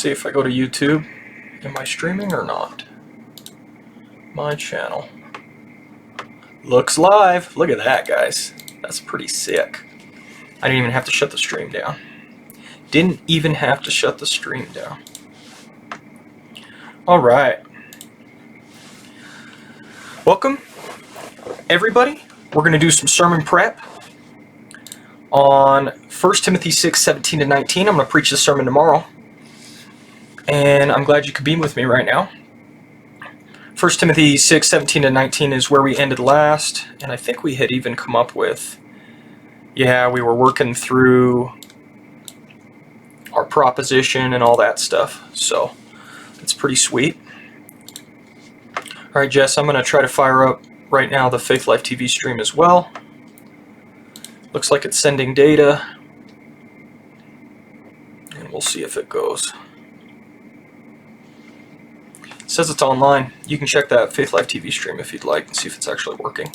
see if I go to YouTube. Am I streaming or not? My channel. Looks live. Look at that, guys. That's pretty sick. I didn't even have to shut the stream down. Didn't even have to shut the stream down. All right. Welcome, everybody. We're going to do some sermon prep on 1 Timothy 6, 17 to 19. I'm going to preach this sermon tomorrow. And I'm glad you could be with me right now. 1 Timothy 6, 17 to 19 is where we ended last. And I think we had even come up with, we were working through our proposition and all that stuff. So it's pretty sweet. All right, Jess, I'm going to try to fire up right now the Faith Life TV stream as well. Looks like it's sending data. And we'll see if it goes. It says it's online. You can check that Faith Life TV stream if you'd like and see if it's actually working.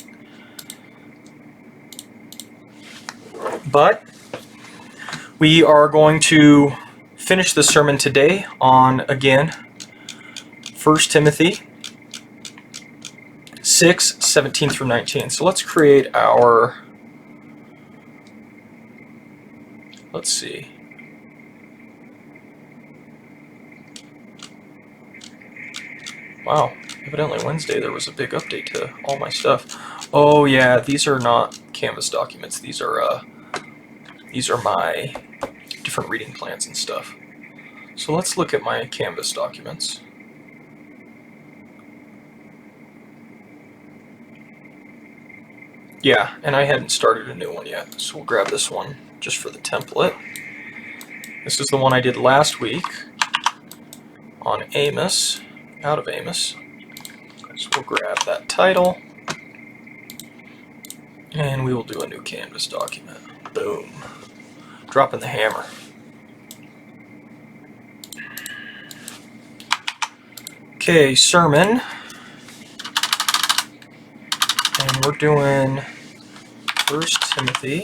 But we are going to finish this sermon today on, again, 1 Timothy 6, 17 through 19. So let's create our, let's see. Wow, evidently Wednesday there was a big update to all my stuff. Oh yeah, these are not Canvas documents. These are my different reading plans and stuff. So let's look at my Canvas documents. Yeah, and I hadn't started a new one yet, so we'll grab this one just for the template. This is the one I did last week on Amos, out of Amos. So we'll grab that title, and we will do a new Canvas document. Boom. Dropping the hammer. Okay, sermon. And we're doing 1 Timothy, I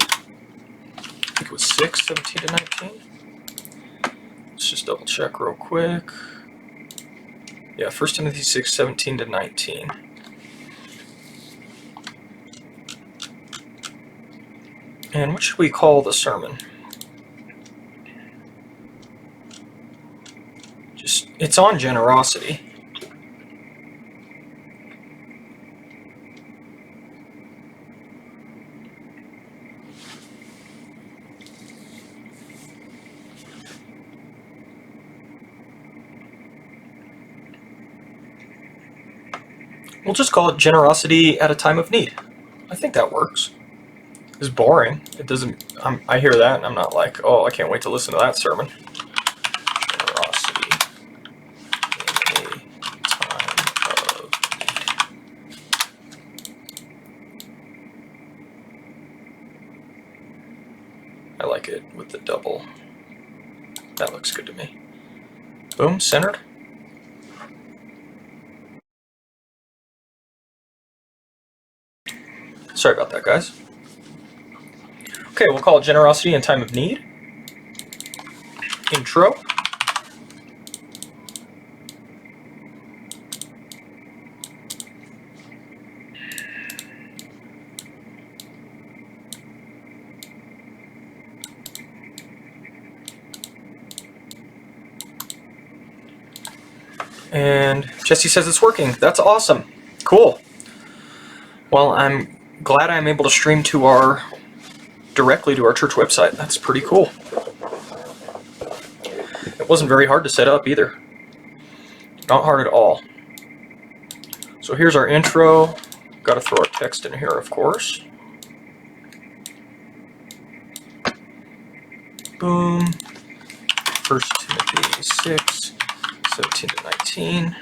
think it was 6, 17 to 19. Let's just double check real quick. Yeah, 1 Timothy 6, 17 to 19. And what should we call the sermon? It's on generosity. We'll just call it Generosity at a Time of Need. I think that works. It's boring. It doesn't. I hear that and I'm not like, oh, I can't wait to listen to that sermon. Generosity in a time of need. I like it with the double. That looks good to me. Boom, centered. Sorry about that, guys. Okay, we'll call it Generosity in Time of Need. Intro. And Jesse says it's working. That's awesome. Cool. Well, I'm glad I'm able to stream to directly to our church website. That's pretty cool. It wasn't very hard to set up either. Not hard at all. So here's our intro. Got to throw our text in here, of course. Boom. 1 Timothy 6, 17 to 19.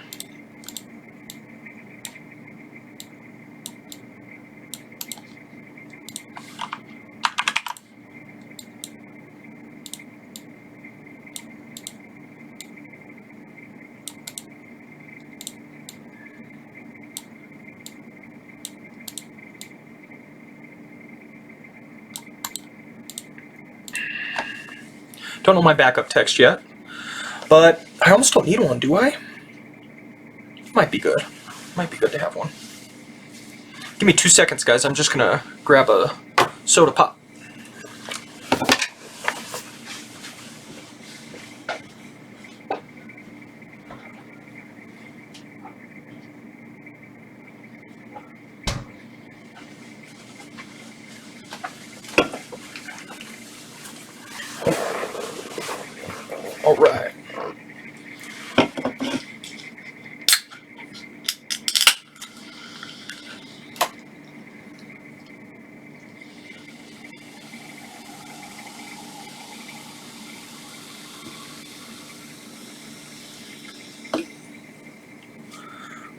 Don't know my backup text yet, but I almost don't need one, do I? Might be good. Might be good to have one. Give me 2 seconds, guys. I'm just gonna grab a soda pop. All right.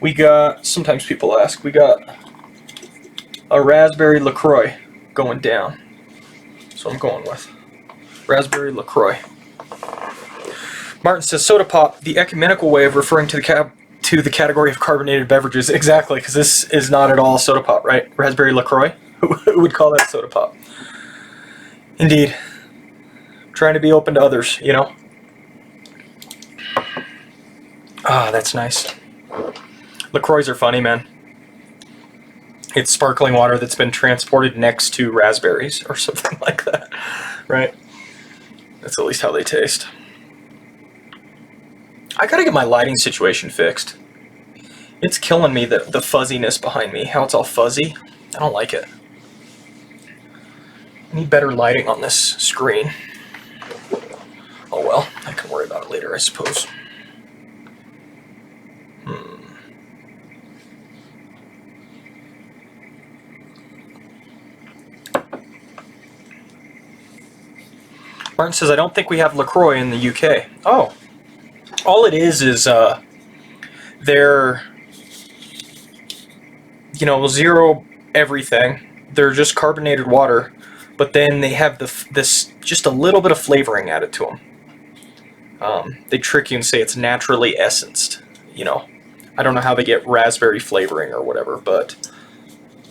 We got, sometimes people ask, we got a raspberry LaCroix going down. So I'm going with raspberry LaCroix. Martin says, soda pop, the ecumenical way of referring to the category of carbonated beverages. Exactly, because this is not at all soda pop, right? Raspberry LaCroix? Who would call that soda pop? Indeed. Trying to be open to others, you know? Ah, that's nice. LaCroix are funny, man. It's sparkling water that's been transported next to raspberries or something like that, right? That's at least how they taste. I gotta get my lighting situation fixed. It's killing me, the fuzziness behind me, how it's all fuzzy. I don't like it. I need better lighting on this screen. Oh well, I can worry about it later, I suppose. Martin says, I don't think we have LaCroix in the UK. Oh. All it is they're, you know, zero everything. They're just carbonated water, but then they have this just a little bit of flavoring added to them. They trick you and say it's naturally essenced, you know. I don't know how they get raspberry flavoring or whatever, but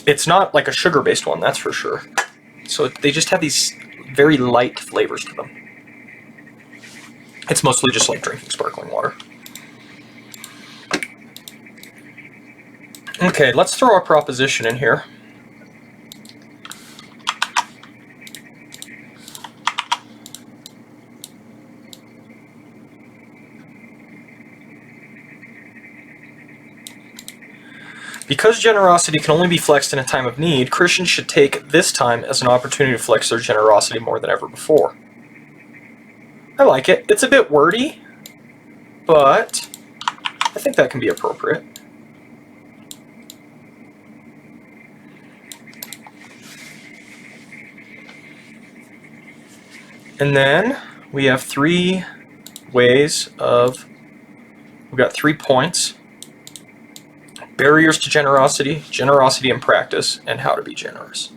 it's not like a sugar-based one, that's for sure. So they just have these very light flavors to them. It's mostly just like drinking sparkling water. Okay, let's throw our proposition in here. Because generosity can only be flexed in a time of need, Christians should take this time as an opportunity to flex their generosity more than ever before. I like it. It's a bit wordy, but I think that can be appropriate. And then we have 3 ways of, we've got 3 points. Barriers to generosity, generosity in practice, and how to be generous.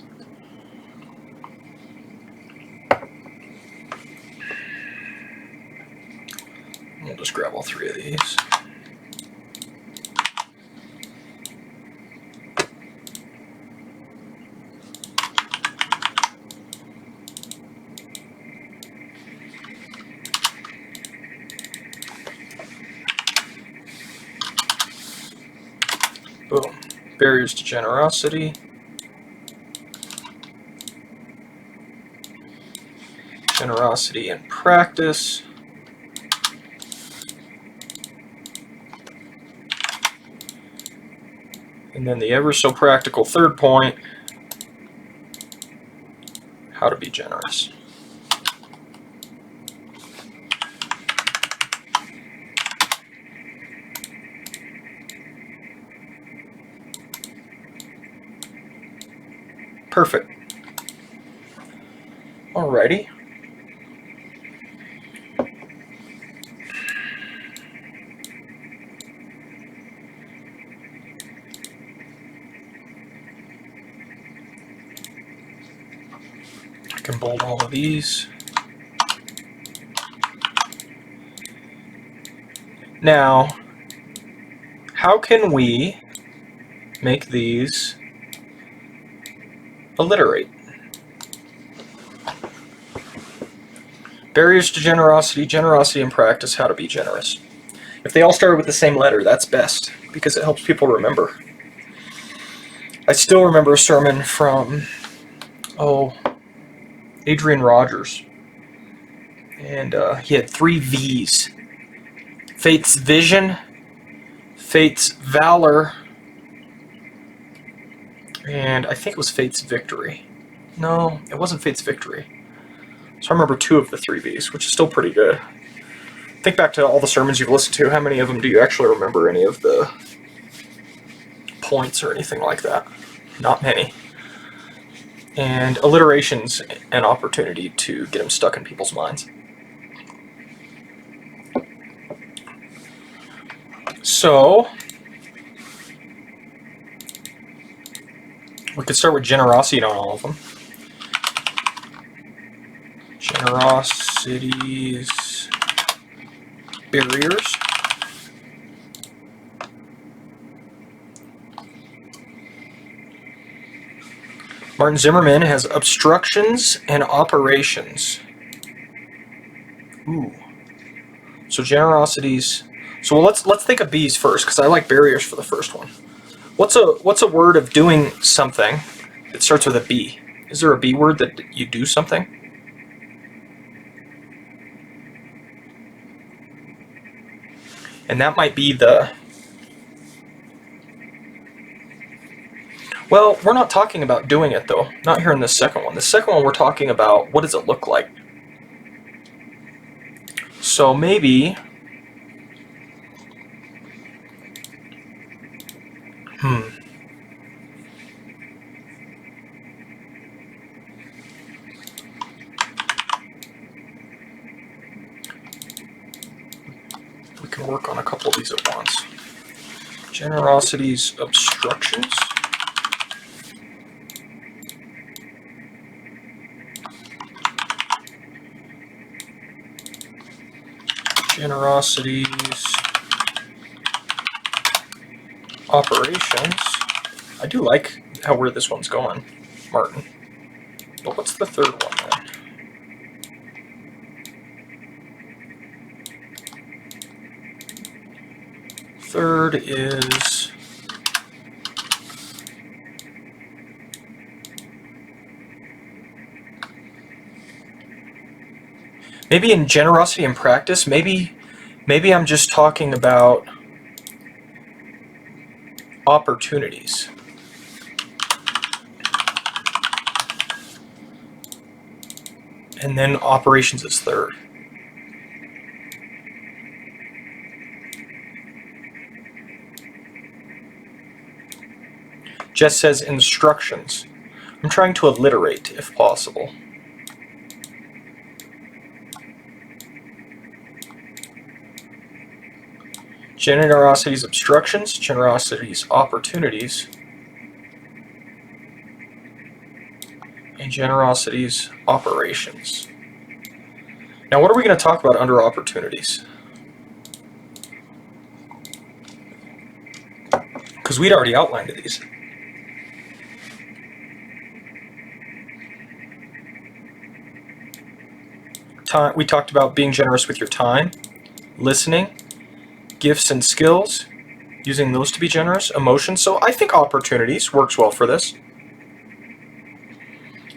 We'll just grab all 3 of these. Boom. Barriers to generosity. Generosity in practice. And then the ever so practical 3rd point, how to be generous. Perfect. Alrighty. I can bold all of these. Now, how can we make these alliterate? Barriers to generosity, generosity in practice, how to be generous. If they all started with the same letter, that's best, because it helps people remember. I still remember a sermon from, Adrian Rogers. And he had 3 V's. Faith's vision, faith's valor, and I think it was faith's victory. No, it wasn't faith's victory. So I remember 2 of the 3 V's, which is still pretty good. Think back to all the sermons you've listened to. How many of them do you actually remember any of the points or anything like that? Not many. And alliteration's an opportunity to get them stuck in people's minds. So, we could start with generosity on all of them. Generosity's barriers. Martin Zimmerman has obstructions and operations. Ooh. So generosities. So let's think of B's first, because I like barriers for the first one. What's a word of doing something that starts with a B? Is there a B word that you do something? And that might be the... Well, we're not talking about doing it, though. Not here in this second one. The second one, we're talking about what does it look like. So maybe... We can work on a couple of these at once. Generosity's obstructions. Generosity's operations. I do like where this one's going, Martin. But what's the third one then? Third is maybe in generosity in practice, maybe I'm just talking about opportunities. And then operations is third. Jess says instructions. I'm trying to alliterate if possible. Generosity's obstructions, generosity's opportunities, and generosity's operations. Now, what are we going to talk about under opportunities? Because we'd already outlined these. We talked about being generous with your time, listening, gifts and skills, using those to be generous, emotions. So I think opportunities works well for this.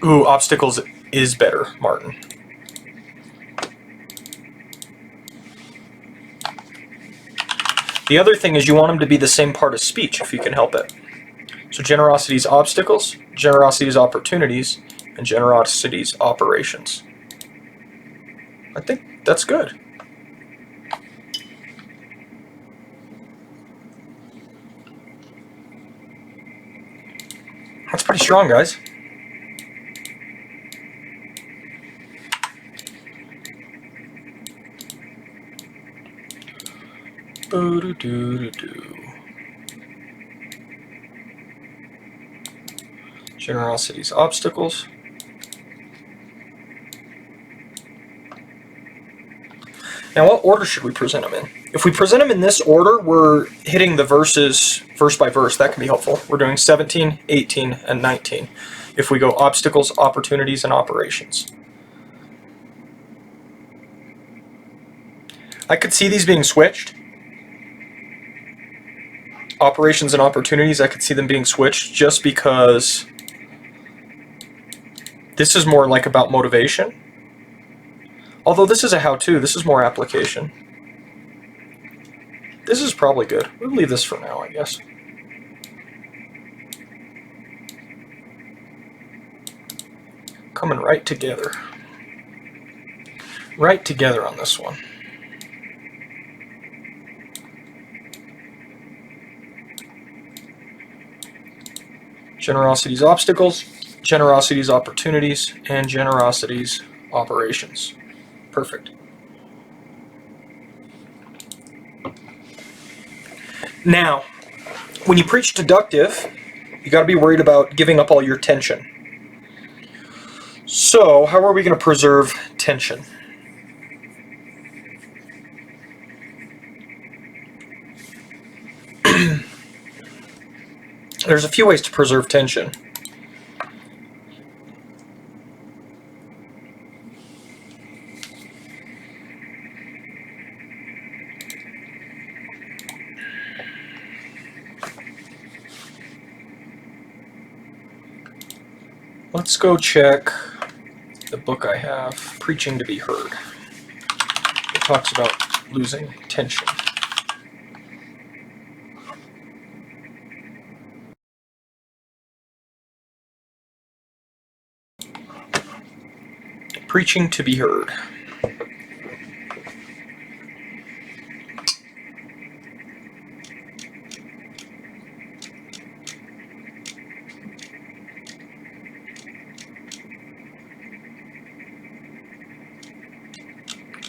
Ooh, obstacles is better, Martin. The other thing is you want them to be the same part of speech if you can help it. So generosity's obstacles, generosity's opportunities, and generosity's operations. I think that's good. That's pretty strong, guys. Generosity's obstacles. Now, what order should we present them in? If we present them in this order, we're hitting the verses verse by verse. That can be helpful. We're doing 17, 18, and 19. If we go obstacles, opportunities, and operations. I could see these being switched. Operations and opportunities, I could see them being switched just because this is more like about motivation. Although this is a how-to, this is more application. This is probably good. We'll leave this for now, I guess. Coming right together. Right together on this one. Generosity's obstacles, generosity's opportunities, and generosity's operations. Perfect. Now, when you preach deductive, you got to be worried about giving up all your tension. So, how are we going to preserve tension? There's a few ways to preserve tension. Let's go check the book I have, Preaching to be Heard. It talks about losing tension. Preaching to be Heard.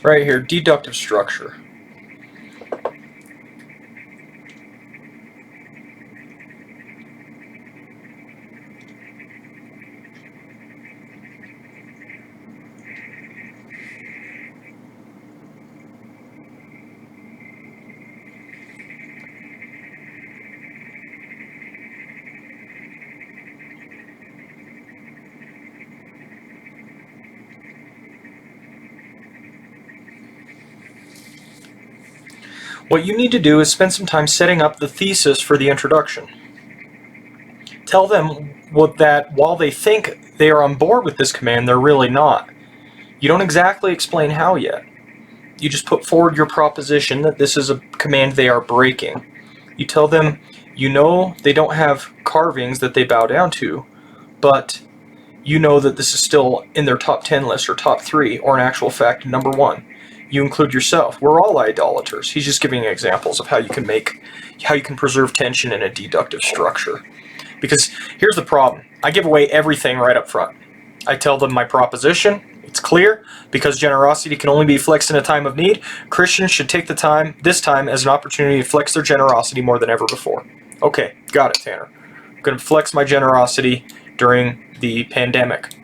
Right here, deductive structure. What you need to do is spend some time setting up the thesis for the introduction. Tell them that while they think they are on board with this command, they're really not. You don't exactly explain how yet. You just put forward your proposition that this is a command they are breaking. You tell them you know they don't have carvings that they bow down to, but you know that this is still in their top 10 list or top 3, or in actual fact, number 1. You include yourself. We're all idolaters. He's just giving examples of how you can preserve tension in a deductive structure. Because here's the problem. I give away everything right up front. I tell them my proposition. It's clear. Because generosity can only be flexed in a time of need, Christians should take this time as an opportunity to flex their generosity more than ever before. Okay, got it, Tanner. I'm going to flex my generosity during the pandemic.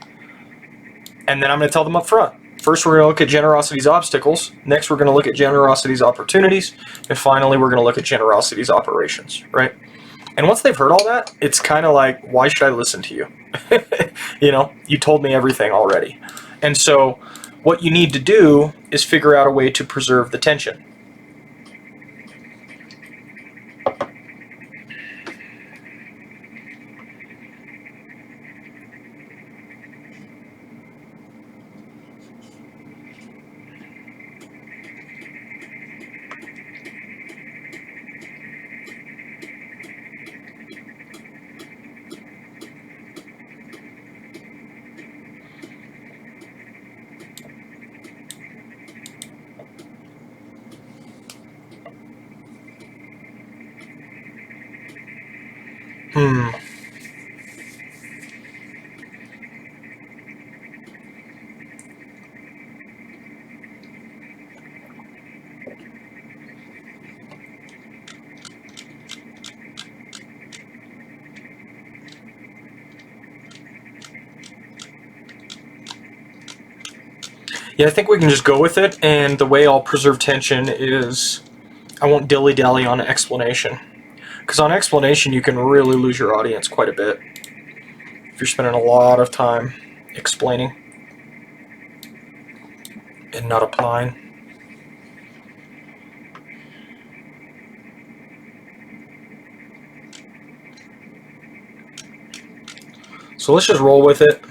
And then I'm going to tell them up front. First, we're going to look at generosity's obstacles. Next, we're going to look at generosity's opportunities. And finally, we're going to look at generosity's operations, right? And once they've heard all that, it's kind of like, why should I listen to you? You told me everything already. And so what you need to do is figure out a way to preserve the tension. Yeah, I think we can just go with it, and the way I'll preserve tension is I won't dilly-dally on explanation. Because on explanation, you can really lose your audience quite a bit if you're spending a lot of time explaining and not applying. So let's just roll with it.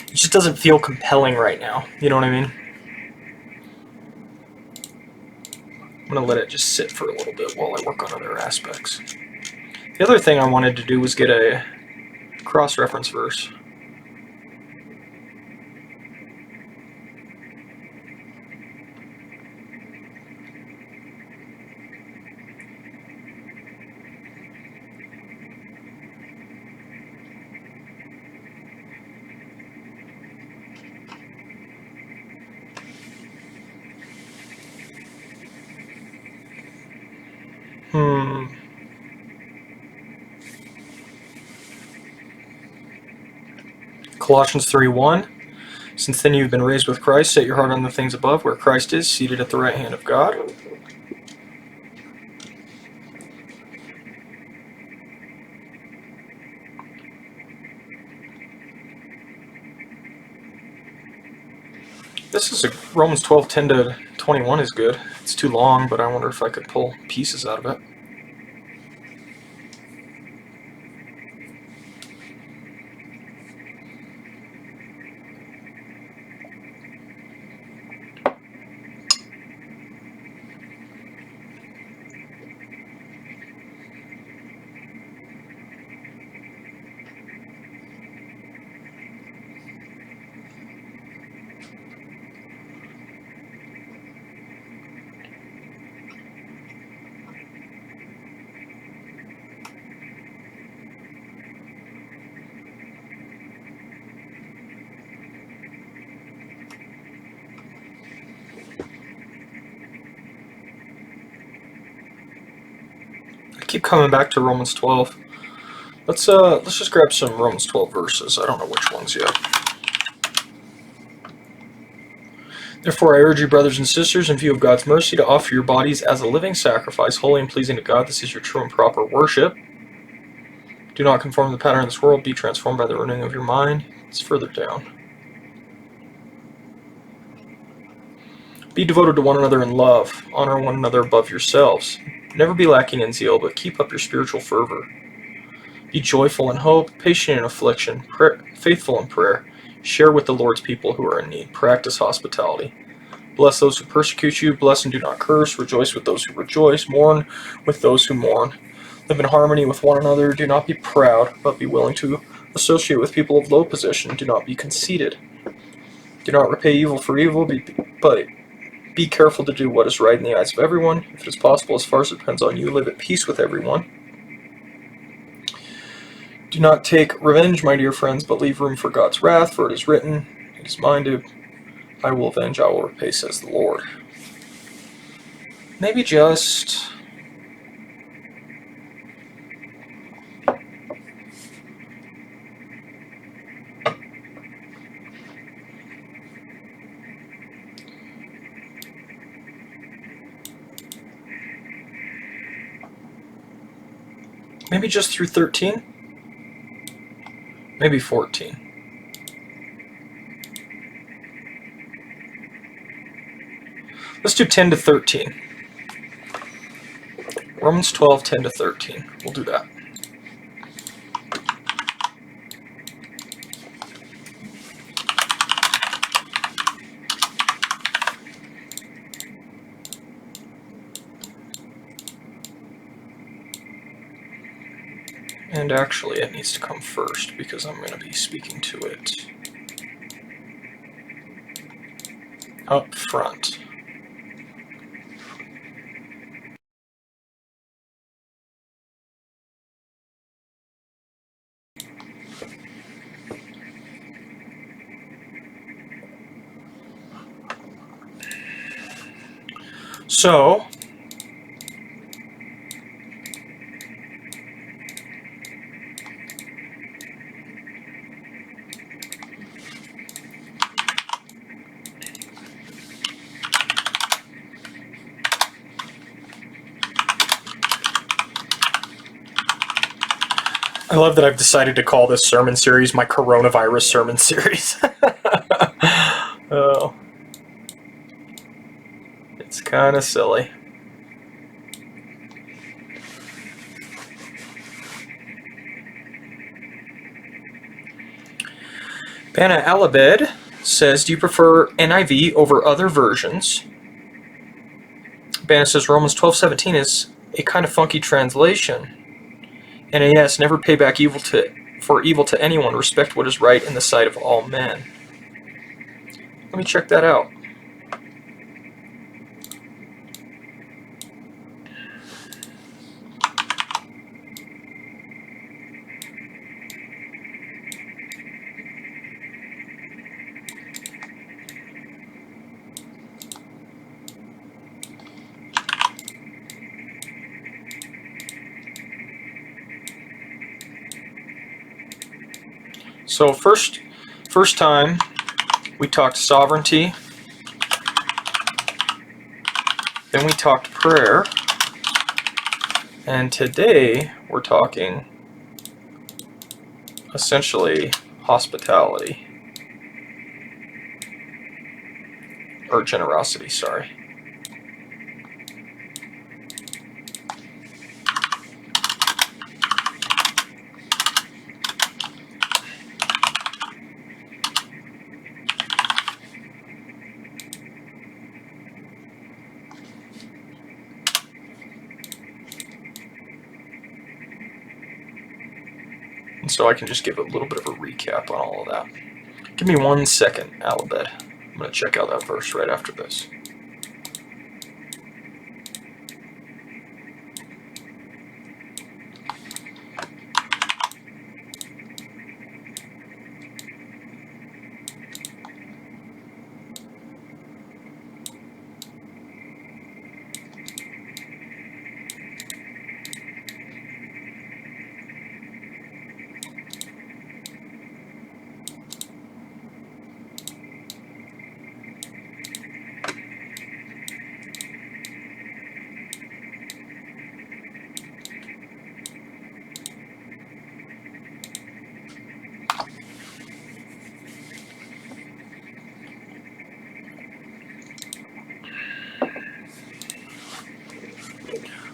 It just doesn't feel compelling right now. You know what I mean? I'm going to let it just sit for a little bit while I work on other aspects. The other thing I wanted to do was get a cross-reference verse. Colossians 3:1. Since then you've been raised with Christ, set your heart on the things above, where Christ is, seated at the right hand of God. This is Romans 12:10 to 21 is good. It's too long, but I wonder if I could pull pieces out of it. I keep coming back to Romans 12. Let's just grab some Romans 12 verses. I don't know which ones yet. Therefore, I urge you, brothers and sisters, in view of God's mercy, to offer your bodies as a living sacrifice, holy and pleasing to God. This is your true and proper worship. Do not conform to the pattern of this world. Be transformed by the renewing of your mind. It's further down. Be devoted to one another in love. Honor one another above yourselves. Never be lacking in zeal, but keep up your spiritual fervor. Be joyful in hope, patient in affliction, faithful in prayer. Share with the Lord's people who are in need. Practice hospitality. Bless those who persecute you. Bless and do not curse. Rejoice with those who rejoice. Mourn with those who mourn. Live in harmony with one another. Do not be proud, but be willing to associate with people of low position. Do not be conceited. Do not repay evil for evil, but be careful to do what is right in the eyes of everyone. If it is possible, as far as it depends on you, live at peace with everyone. Do not take revenge, my dear friends, but leave room for God's wrath, for it is written, it is mine to, I will avenge, I will repay, says the Lord. Maybe just... maybe just through 13? Maybe 14. Let's do 10 to 13. Romans 12, 10 to 13. We'll do that. And actually, it needs to come first because I'm going to be speaking to it up front. So, I love that I've decided to call this sermon series my coronavirus sermon series. Oh, it's kind of silly. Bana Alabed says, do you prefer NIV over other versions? Bana says Romans 12:17 is a kind of funky translation. NAS, never pay back for evil to anyone. Respect what is right in the sight of all men. Let me check that out. So first time we talked sovereignty, then we talked prayer, and today we're talking essentially hospitality, or generosity, sorry. And so I can just give a little bit of a recap on all of that. Give me 1 second, Alabed. I'm going to check out that verse right after this.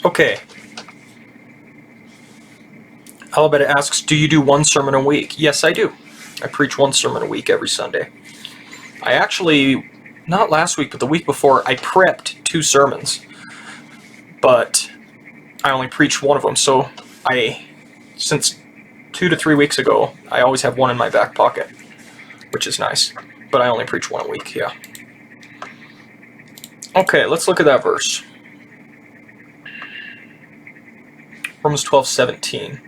Okay. Alabed asks, do you do one sermon a week? Yes, I do. I preach one sermon a week every Sunday. I actually, not last week, but the week before, I prepped 2 sermons. But I only preached one of them, so since 2 to 3 weeks ago, I always have one in my back pocket, which is nice. But I only preach one a week, yeah. Okay, let's look at that verse. Romans 12:17.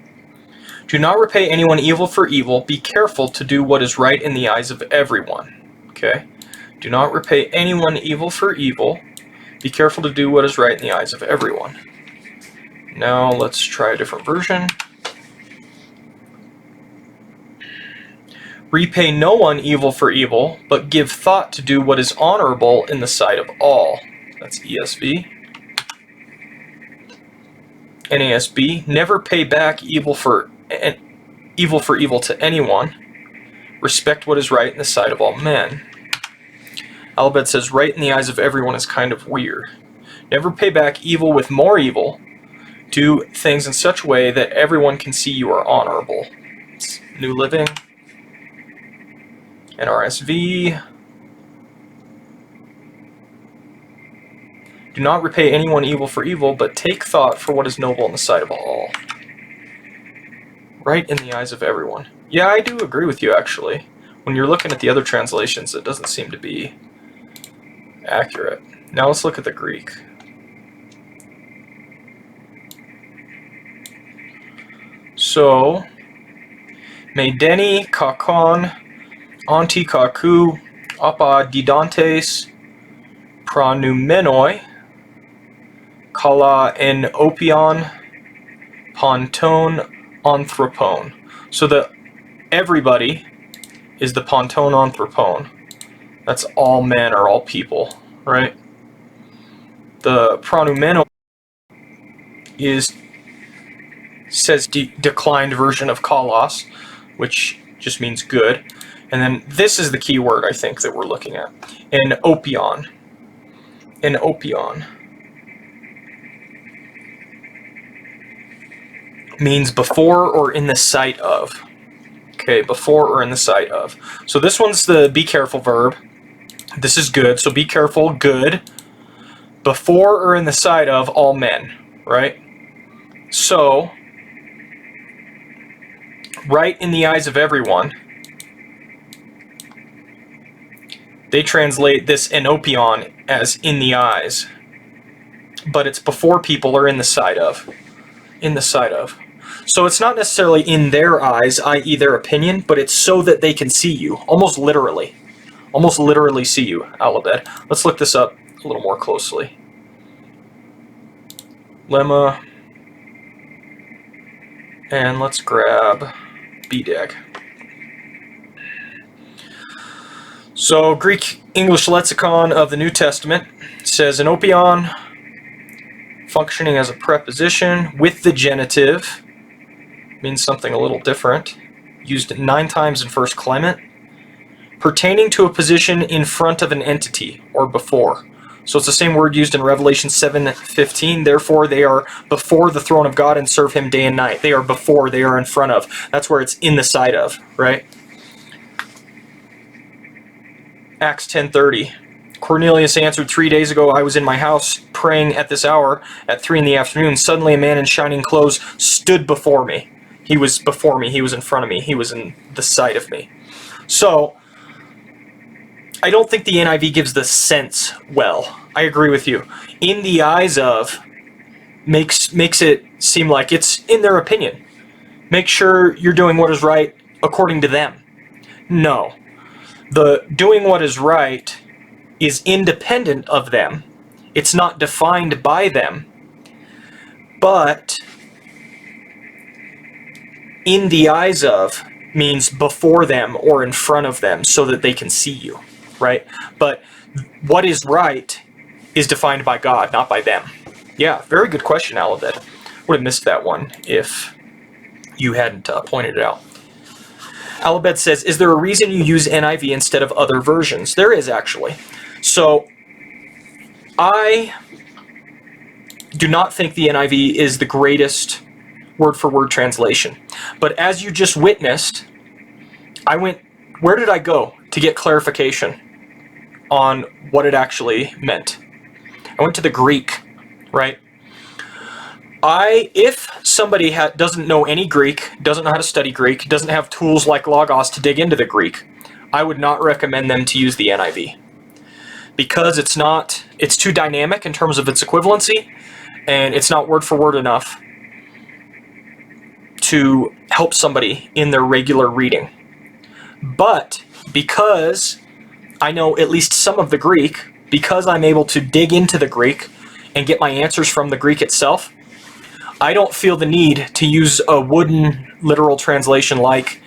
Do not repay anyone evil for evil. Be careful to do what is right in the eyes of everyone. Okay? Do not repay anyone evil for evil. Be careful to do what is right in the eyes of everyone. Now let's try a different version. Repay no one evil for evil, but give thought to do what is honorable in the sight of all. That's ESV. NASB, never pay back evil for evil to anyone. Respect what is right in the sight of all men. Alabed says right in the eyes of everyone is kind of weird. Never pay back evil with more evil. Do things in such a way that everyone can see you are honorable. It's New Living. NRSV. Do not repay anyone evil for evil, but take thought for what is noble in the sight of all. Right in the eyes of everyone. Yeah, I do agree with you, actually. When you're looking at the other translations, it doesn't seem to be accurate. Now let's look at the Greek. So, Meideni kakon anti kaku apa didantes pranumenoi kala en opion ponton anthropon. So the everybody is the ponton anthropon. That's all men or all people, right? The pronumeno says declined version of kalos, which just means good. And then this is the key word I think that we're looking at. En opion. En opion means before or in the sight of. Okay, before or in the sight of. So this one's the be careful verb. This is good, so be careful, good. Before or in the sight of all men, right? So, right in the eyes of everyone, they translate this enopion as in the eyes, but it's before people or in the sight of. In the sight of. So it's not necessarily in their eyes, i.e. their opinion, but it's so that they can see you, almost literally. Almost literally see you, Alabed. Let's look this up a little more closely. Lemma. And let's grab BDAG. So Greek English lexicon of the New Testament says enopion, functioning as a preposition with the genitive, means something a little different, used 9 times in 1 Clement, pertaining to a position in front of an entity or before. So it's the same word used in Revelation 7:15. Therefore, they are before the throne of God and serve him day and night. They are before, they are in front of. That's where it's in the sight of, right? Acts 10:30. Cornelius answered, 3 days ago I was in my house praying at this hour at 3 in the afternoon. Suddenly a man in shining clothes stood before me. He was before me. He was in front of me. He was in the sight of me. So, I don't think the NIV gives the sense well. I agree with you. In the eyes of makes it seem like it's in their opinion. Make sure you're doing what is right according to them. No. The doing what is right is independent of them. It's not defined by them. But in the eyes of means before them or in front of them so that they can see you, right? But what is right is defined by God, not by them. Yeah, very good question, Alabed. Would have missed that one if you hadn't pointed it out. Alabed says, is there a reason you use NIV instead of other versions? There is, actually. So, I do not think the NIV is the greatest word-for-word translation. But as you just witnessed, where did I go to get clarification on what it actually meant? I went to the Greek, right? If somebody doesn't know any Greek, doesn't know how to study Greek, doesn't have tools like Logos to dig into the Greek, I would not recommend them to use the NIV. Because it's too dynamic in terms of its equivalency, and it's not word for word enough to help somebody in their regular reading. But because I know at least some of the Greek, because I'm able to dig into the Greek and get my answers from the Greek itself, I don't feel the need to use a wooden literal translation like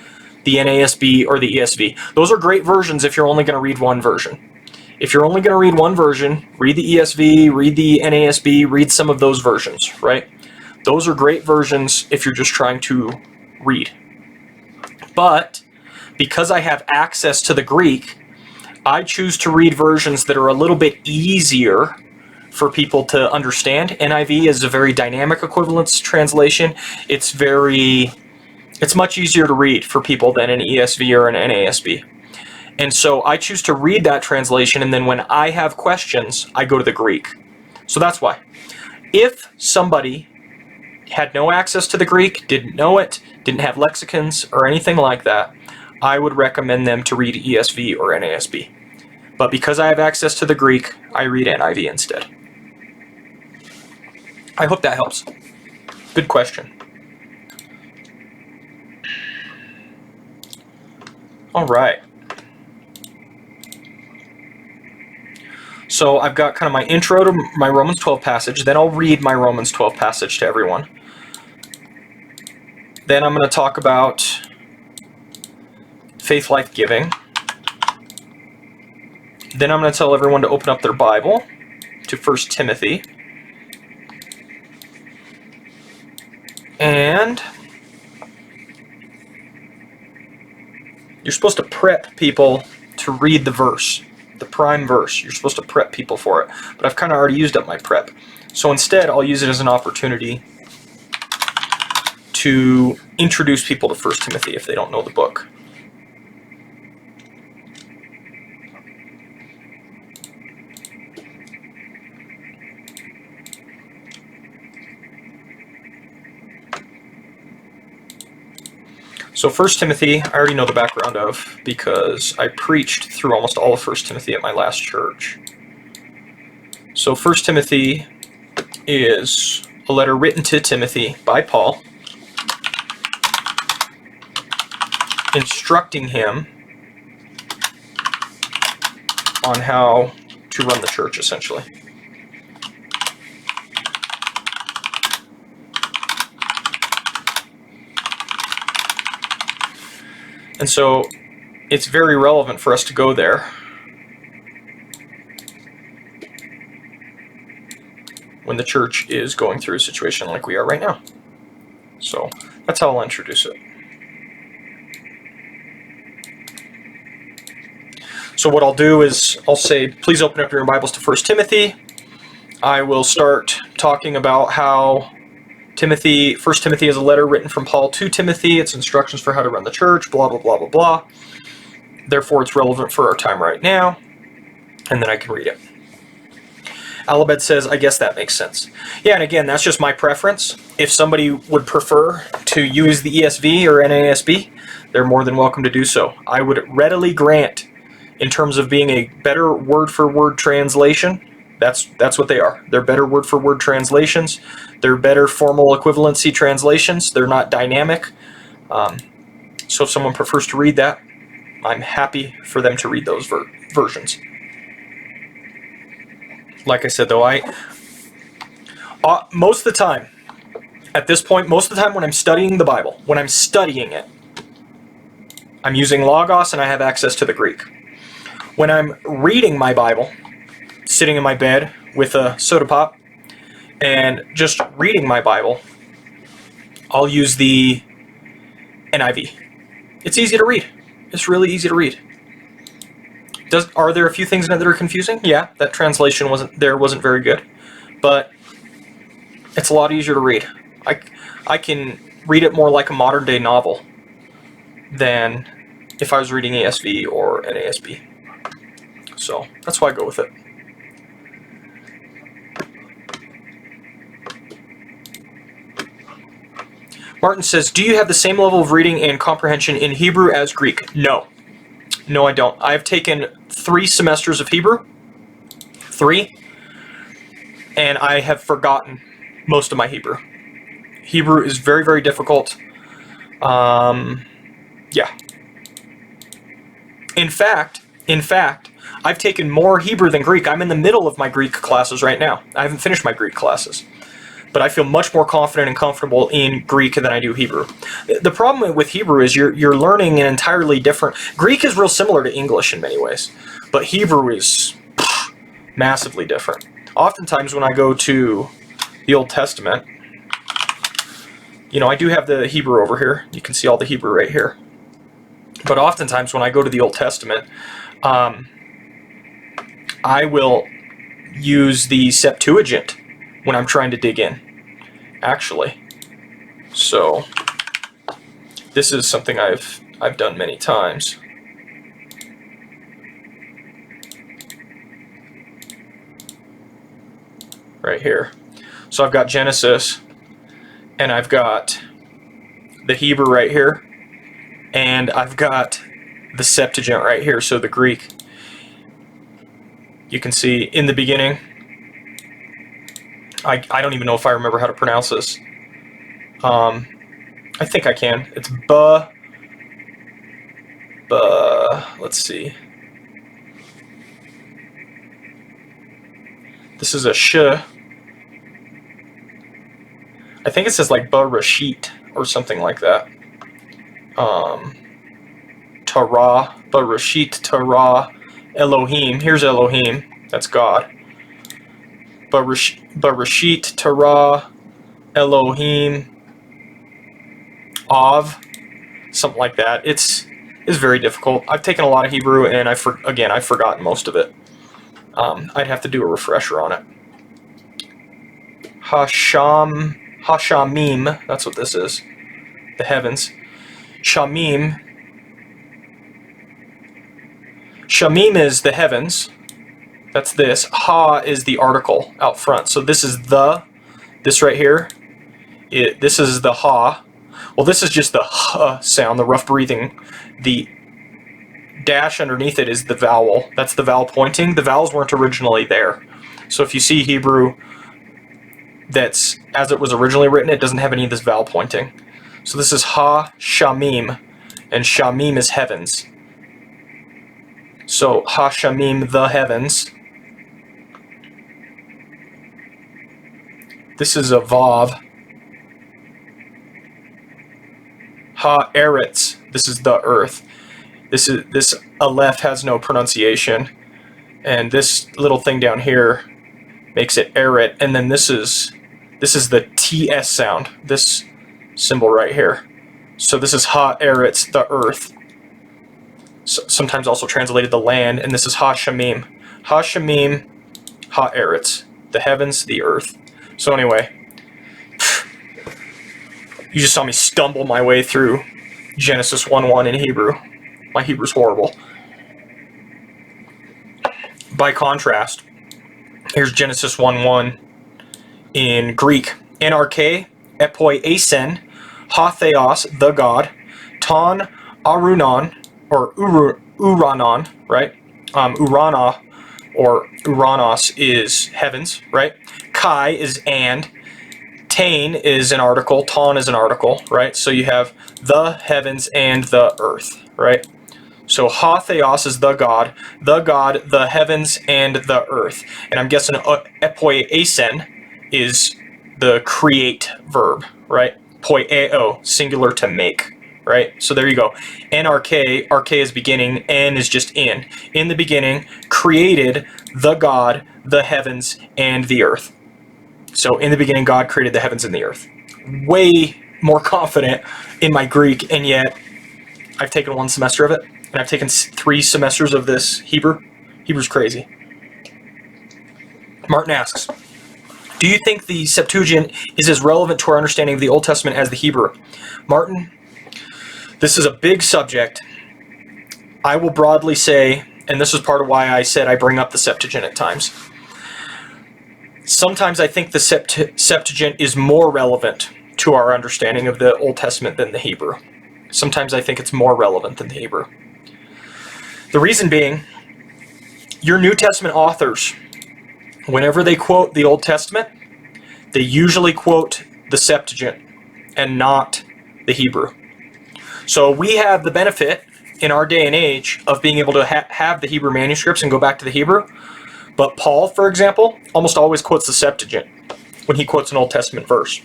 the NASB or the ESV. Those are great versions if you're only going to read one version. If you're only going to read one version, read the ESV, read the NASB, read some of those versions, right? Those are great versions if you're just trying to read. But because I have access to the Greek, I choose to read versions that are a little bit easier for people to understand. NIV is a very dynamic equivalence translation. It's much easier to read for people than an ESV or an NASB. And so I choose to read that translation, and then when I have questions, I go to the Greek. So that's why. If somebody had no access to the Greek, didn't know it, didn't have lexicons or anything like that, I would recommend them to read ESV or NASB. But because I have access to the Greek, I read NIV instead. I hope that helps. Good question. All right. So I've got kind of my intro to my Romans 12 passage, then I'll read my Romans 12 passage to everyone. Then I'm going to talk about faith, life, giving. Then I'm going to tell everyone to open up their Bible to 1 Timothy. And you're supposed to prep people to read the verse, the prime verse. You're supposed to prep people for it. But I've kind of already used up my prep. So instead, I'll use it as an opportunity to introduce people to 1 Timothy if they don't know the book. So 1 Timothy, I already know the background of because I preached through almost all of 1 Timothy at my last church. So 1 Timothy is a letter written to Timothy by Paul, instructing him on how to run the church, essentially. And so it's very relevant for us to go there when the church is going through a situation like we are right now. So that's how I'll introduce it. So what I'll do is I'll say, please open up your Bibles to 1 Timothy. I will start talking about how 1 Timothy is a letter written from Paul to Timothy. It's instructions for how to run the church, blah, blah, blah, blah, blah. Therefore, it's relevant for our time right now. And then I can read it. Alabed says, I guess that makes sense. Yeah, and again, that's just my preference. If somebody would prefer to use the ESV or NASB, they're more than welcome to do so. I would readily grant, in terms of being a better word-for-word translation, that's what they are. They're better word-for-word translations. They're better formal equivalency translations. They're not dynamic. So if someone prefers to read that, I'm happy for them to read those versions. Like I said, though, most of the time, at this point, most of the time when I'm studying the Bible, when I'm studying it, I'm using Logos and I have access to the Greek. When I'm reading my Bible, sitting in my bed with a soda pop and just reading my Bible, I'll use the NIV. It's easy to read. It's really easy to read. Are there a few things in it that are confusing? Yeah, that translation wasn't very good, but it's a lot easier to read. I can read it more like a modern day novel than if I was reading ESV or NASB. So that's why I go with it. Martin says, do you have the same level of reading and comprehension in Hebrew as Greek? No. No, I don't. I've taken 3 semesters of Hebrew. 3. And I have forgotten most of my Hebrew. Hebrew is very, very difficult. Yeah. In fact, I've taken more Hebrew than Greek. I'm in the middle of my Greek classes right now. I haven't finished my Greek classes. But I feel much more confident and comfortable in Greek than I do Hebrew. The problem with Hebrew is you're learning an entirely different... Greek is real similar to English in many ways, but Hebrew is massively different. Oftentimes when I go to the Old Testament, I do have the Hebrew over here. You can see all the Hebrew right here. But oftentimes when I go to the Old Testament, I will use the Septuagint when I'm trying to dig in, actually. So this is something I've done many times. Right here. So I've got Genesis, and I've got the Hebrew right here, and I've got the Septuagint right here, so the Greek. You can see in the beginning, I don't even know if I remember how to pronounce this. I think I can. It's let's see. This is a sh. I think it says like Bereshit or something like that. Tara, Bereshit, Tara, Elohim. Here's Elohim. That's God. Bereshit, Tara, Elohim, Av, something like that. It's very difficult. I've taken a lot of Hebrew, and I've forgotten most of it. I'd have to do a refresher on it. Hashamim, that's what this is. the heavens. Shamim. Shamim is the heavens. That's this. Ha is the article out front. So this is this right here. This is the ha. Well, this is just the h sound, the rough breathing. The dash underneath it is the vowel. That's the vowel pointing. The vowels weren't originally there. So if you see Hebrew that's as it was originally written, it doesn't have any of this vowel pointing. So this is ha shamim, and shamim is heavens. So ha shamim, the heavens. This is a vav. Ha eretz. This is the earth. This aleph has no pronunciation, and this little thing down here makes it eret. And then this is the ts sound. This symbol right here. So this is ha eretz, the earth. So, sometimes also translated the land, and this is ha shamim. Ha shamim, ha eretz, the heavens, the earth. So anyway, you just saw me stumble my way through Genesis 1:1 in Hebrew. My Hebrew's horrible. By contrast, here's Genesis 1:1 in Greek. NRK, epoi asen, ha theos, the God, ton arunon, or uranon, right? Urana, or Uranos is heavens, right? Kai is and. Tain is an article. Ton is an article, right? So you have the heavens and the earth, right? So ha theos is the God, the heavens, and the earth. And I'm guessing epoi asen is the create verb, right? Poieo, singular to make, right? So there you go. NRK, RK is beginning, N is just in. In the beginning, created the God, the heavens, and the earth. So in the beginning, God created the heavens and the earth. Way more confident in my Greek, and yet I've taken 1 semester of it, and I've taken 3 semesters of this Hebrew. Hebrew's crazy. Martin asks, do you think the Septuagint is as relevant to our understanding of the Old Testament as the Hebrew? Martin, this is a big subject. I will broadly say, and this is part of why I said I bring up the Septuagint at times. Sometimes I think the Septuagint is more relevant to our understanding of the Old Testament than the Hebrew. Sometimes I think it's more relevant than the Hebrew. The reason being, your New Testament authors, whenever they quote the Old Testament, they usually quote the Septuagint and not the Hebrew. So we have the benefit in our day and age of being able to have the Hebrew manuscripts and go back to the Hebrew. But Paul, for example, almost always quotes the Septuagint when he quotes an Old Testament verse.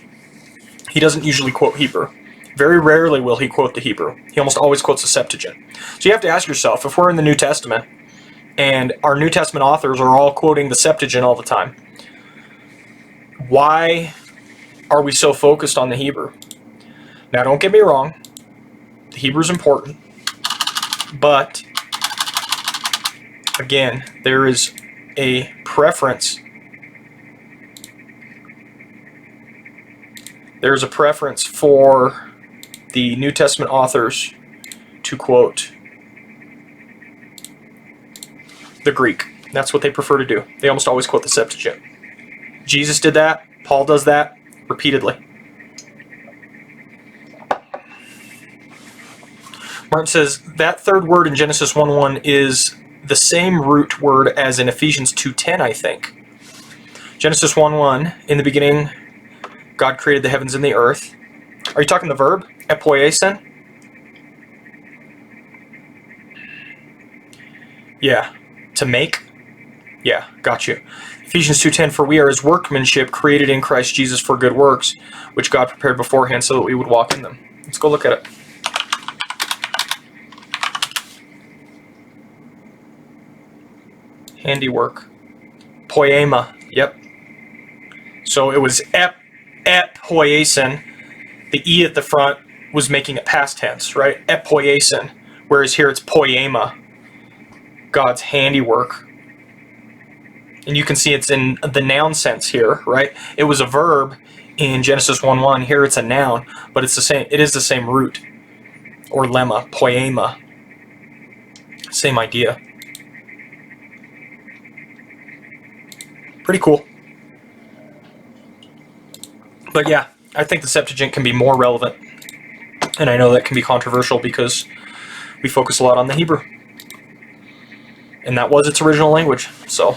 He doesn't usually quote Hebrew. Very rarely will he quote the Hebrew. He almost always quotes the Septuagint. So you have to ask yourself, if we're in the New Testament and our New Testament authors are all quoting the Septuagint all the time, why are we so focused on the Hebrew? Now, don't get me wrong. The Hebrew is important. But, again, there is a preference. There's a preference for the New Testament authors to quote the Greek. That's what they prefer to do. They almost always quote the Septuagint. Jesus did that. Paul does that repeatedly. Martin says, that third word in Genesis 1:1 is the same root word as in Ephesians 2:10, I think. Genesis 1:1, in the beginning, God created the heavens and the earth. Are you talking the verb? Epoiesin? Yeah. To make? Yeah, got you. Ephesians 2:10, for we are his workmanship, created in Christ Jesus for good works, which God prepared beforehand so that we would walk in them. Let's go look at it. Handiwork. Poema. Yep. So it was epoiesin. The E at the front was making it past tense, right? Epoiesin. Whereas here it's poema. God's handiwork. And you can see it's in the noun sense here, right? It was a verb in Genesis 1:1. Here it's a noun, but it's the same. It is the same root, or lemma, poema. Same idea. Pretty cool. But yeah, I think the Septuagint can be more relevant. And I know that can be controversial because we focus a lot on the Hebrew. And that was its original language. So,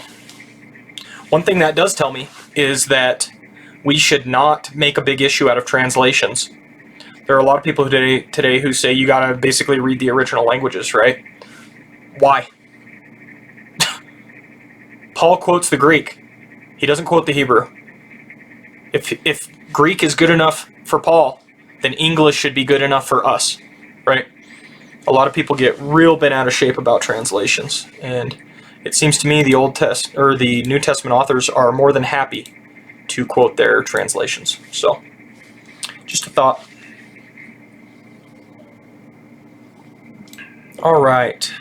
one thing that does tell me is that we should not make a big issue out of translations. There are a lot of people today who say you gotta basically read the original languages, right? Why? Paul quotes the Greek. He doesn't quote the Hebrew. If Greek is good enough for Paul, then English should be good enough for us, right? A lot of people get real bent out of shape about translations, and it seems to me the the New Testament authors are more than happy to quote their translations. So, just a thought. All right.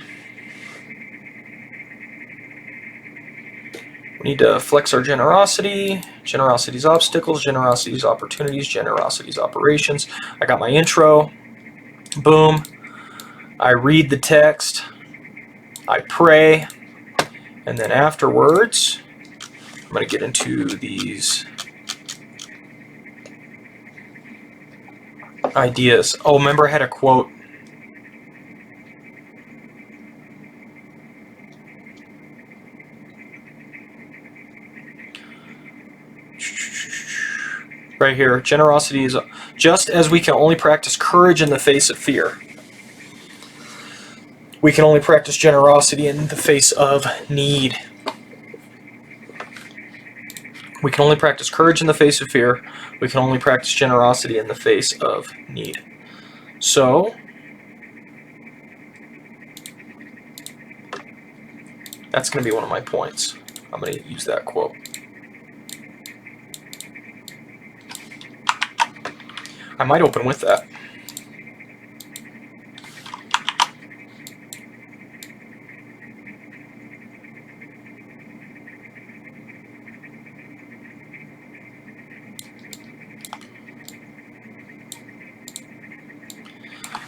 We need to flex our generosity. Generosity's obstacles, generosity's opportunities, generosity's operations. I got my intro. Boom. I read the text. I pray. And then afterwards, I'm going to get into these ideas. Oh, remember I had a quote. Right here, generosity is just as we can only practice courage in the face of fear. We can only practice generosity in the face of need. We can only practice courage in the face of fear. We can only practice generosity in the face of need. So, that's going to be one of my points. I'm going to use that quote. I might open with that.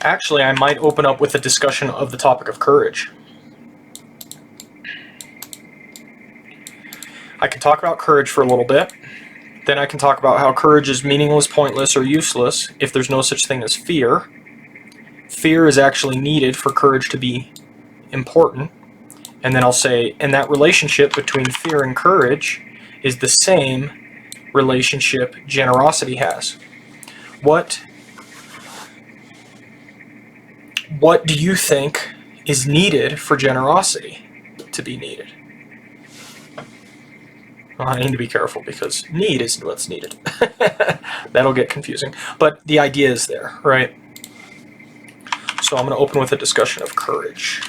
Actually, I might open up with a discussion of the topic of courage. I can talk about courage for a little bit. Then I can talk about how courage is meaningless, pointless, or useless if there's no such thing as fear. Fear is actually needed for courage to be important. And then I'll say, and that relationship between fear and courage is the same relationship generosity has. What do you think is needed for generosity to be needed? Well, I need to be careful because need isn't what's needed. That'll get confusing. But the idea is there, right? So I'm going to open with a discussion of courage.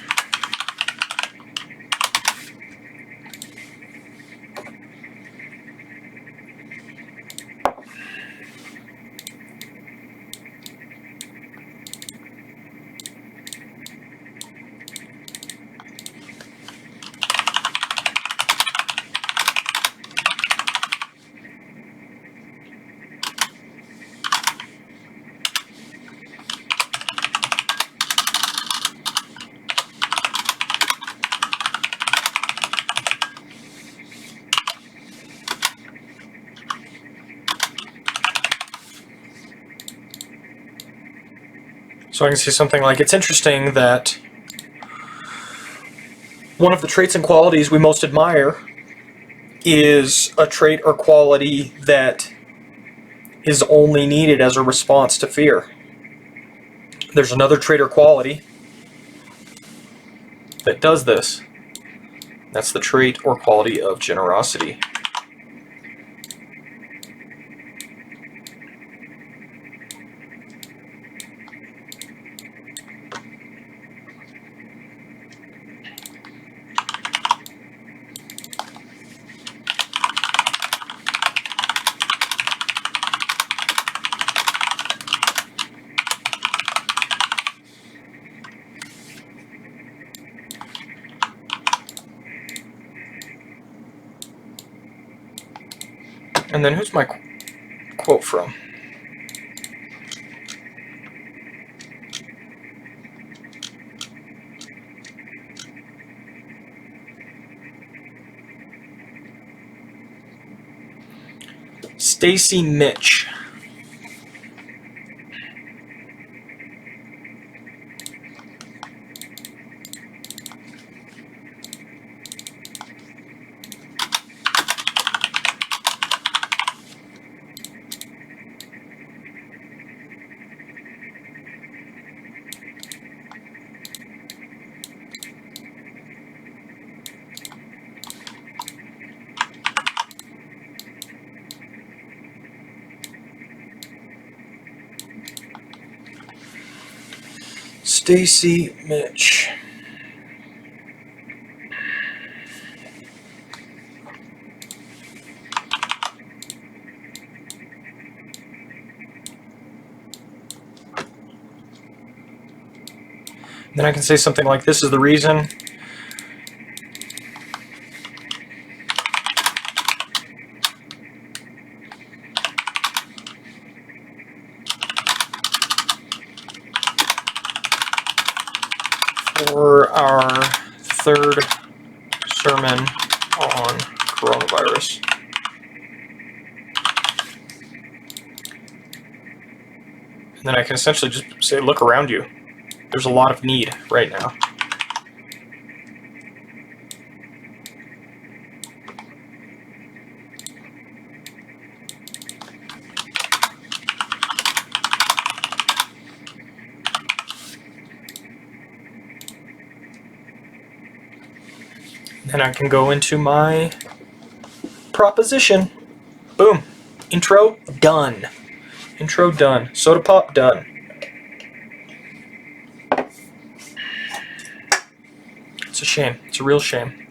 So I can say something like, it's interesting that one of the traits and qualities we most admire is a trait or quality that is only needed as a response to fear. There's another trait or quality that does this. That's the trait or quality of generosity. And then who's my quote from? Stacy Mitch. Stacy Mitch. Then I can say something like, this is the reason for our third sermon on coronavirus. And then I can essentially just say, look around you. There's a lot of need right now. Then I can go into my proposition. Boom. Intro done. Intro done. Soda pop done. It's a shame. It's a real shame.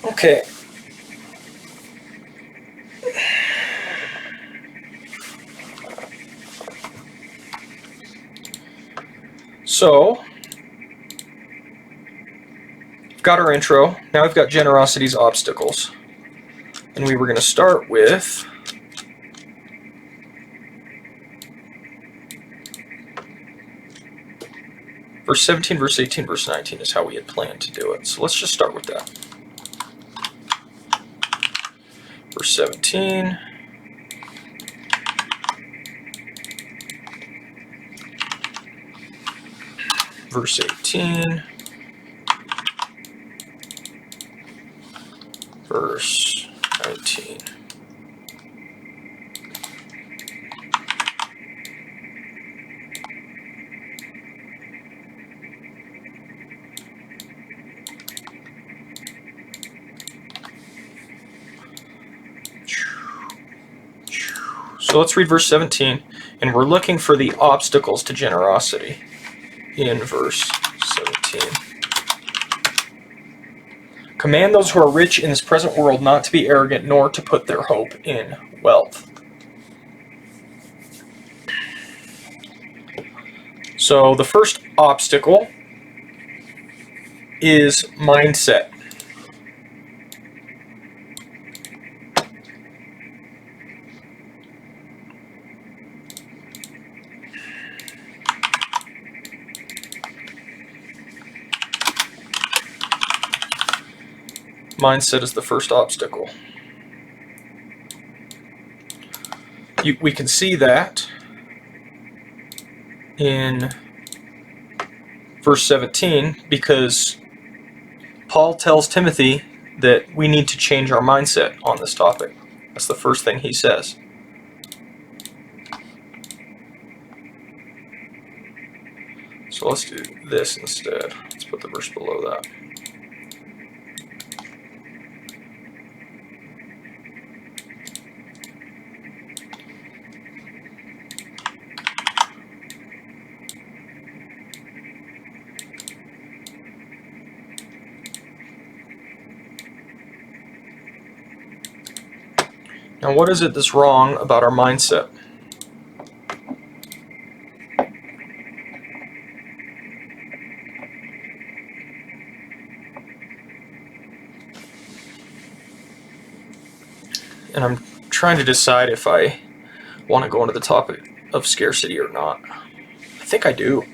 Okay. So, we've got our intro. Now we've got generosity's obstacles. And we were going to start with verse 17, verse 18, verse 19 is how we had planned to do it. So let's just start with that. Verse 17. Verse 18. Verse 19. So let's read verse 17, and we're looking for the obstacles to generosity in verse 17. Command those who are rich in this present world not to be arrogant, nor to put their hope in wealth. So the first obstacle is mindset. Mindset is the first obstacle. We can see that in verse 17 because Paul tells Timothy that we need to change our mindset on this topic. That's the first thing he says. So let's do this instead. Let's put the verse below that. Now, what is it that's wrong about our mindset? and I'm trying to decide if I want to go into the topic of scarcity or not. I think I do.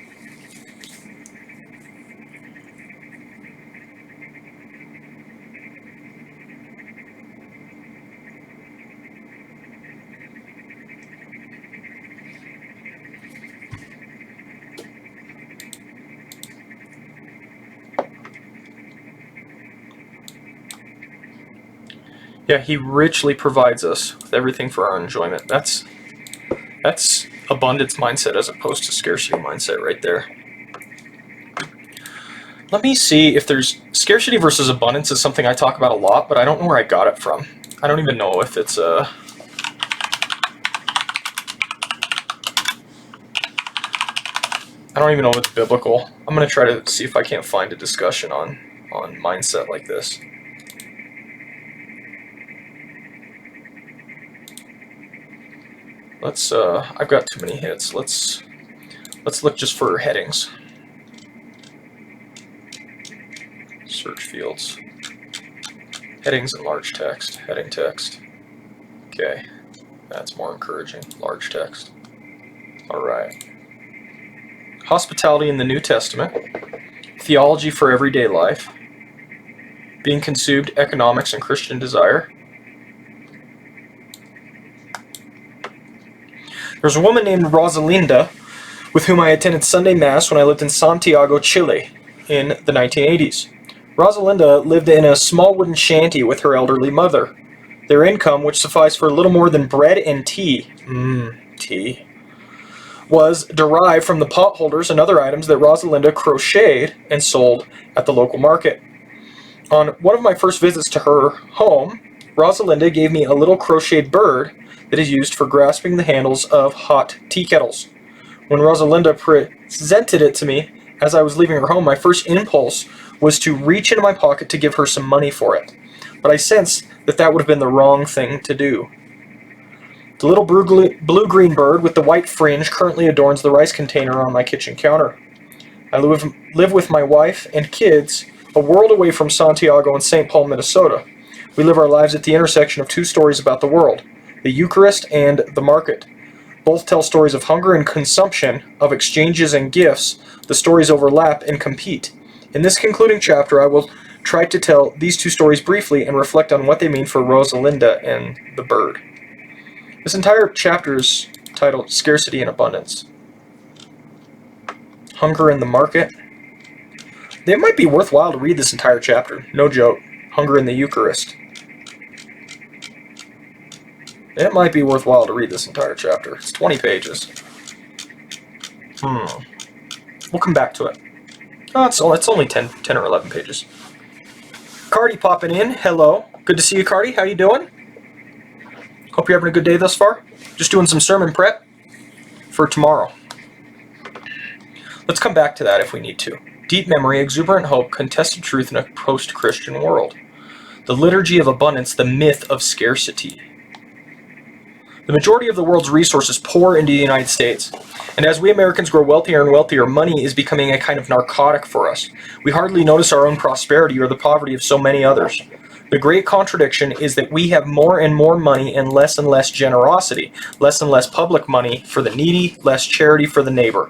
Yeah, he richly provides us with everything for our enjoyment. That's abundance mindset as opposed to scarcity mindset right there. Let me see if there's scarcity versus abundance is something I talk about a lot, but I don't know where I got it from. I don't even know if it's I don't even know if it's biblical. I'm going to try to see if I can't find a discussion on mindset like this. Let's I've got too many hits. Let's look just for headings. Search fields. Headings and large text. Heading text. Okay. That's more encouraging. Large text. All right. Hospitality in the New Testament. Theology for everyday life. Being consumed, economics and Christian desire. There's a woman named Rosalinda with whom I attended Sunday Mass when I lived in Santiago, Chile in the 1980s. Rosalinda lived in a small wooden shanty with her elderly mother. Their income, which sufficed for little more than bread and tea, was derived from the potholders and other items that Rosalinda crocheted and sold at the local market. On one of my first visits to her home, Rosalinda gave me a little crocheted bird that is used for grasping the handles of hot tea kettles. When Rosalinda presented it to me as I was leaving her home, my first impulse was to reach into my pocket to give her some money for it. But I sensed that would have been the wrong thing to do. The little blue-green bird with the white fringe currently adorns the rice container on my kitchen counter. I live with my wife and kids a world away from Santiago and St. Paul, Minnesota. We live our lives at the intersection of two stories about the world, the Eucharist and the market. Both tell stories of hunger and consumption, of exchanges and gifts. The stories overlap and compete. In this concluding chapter, I will try to tell these two stories briefly and reflect on what they mean for Rosalinda and the bird. This entire chapter is titled Scarcity and Abundance. Hunger in the market. It might be worthwhile to read this entire chapter. No joke. Hunger in the Eucharist. It might be worthwhile to read this entire chapter. It's 20 pages. We'll come back to it. Oh, it's only 10 or 11 pages. Cardi popping in. Hello. Good to see you, Cardi. How you doing? Hope you're having a good day thus far. Just doing some sermon prep for tomorrow. Let's come back to that if we need to. Deep memory, exuberant hope, contested truth in a post-Christian world. The liturgy of abundance, the myth of scarcity. The majority of the world's resources pour into the United States. And as we Americans grow wealthier and wealthier, money is becoming a kind of narcotic for us. We hardly notice our own prosperity or the poverty of so many others. The great contradiction is that we have more and more money and less generosity, less and less public money for the needy, less charity for the neighbor.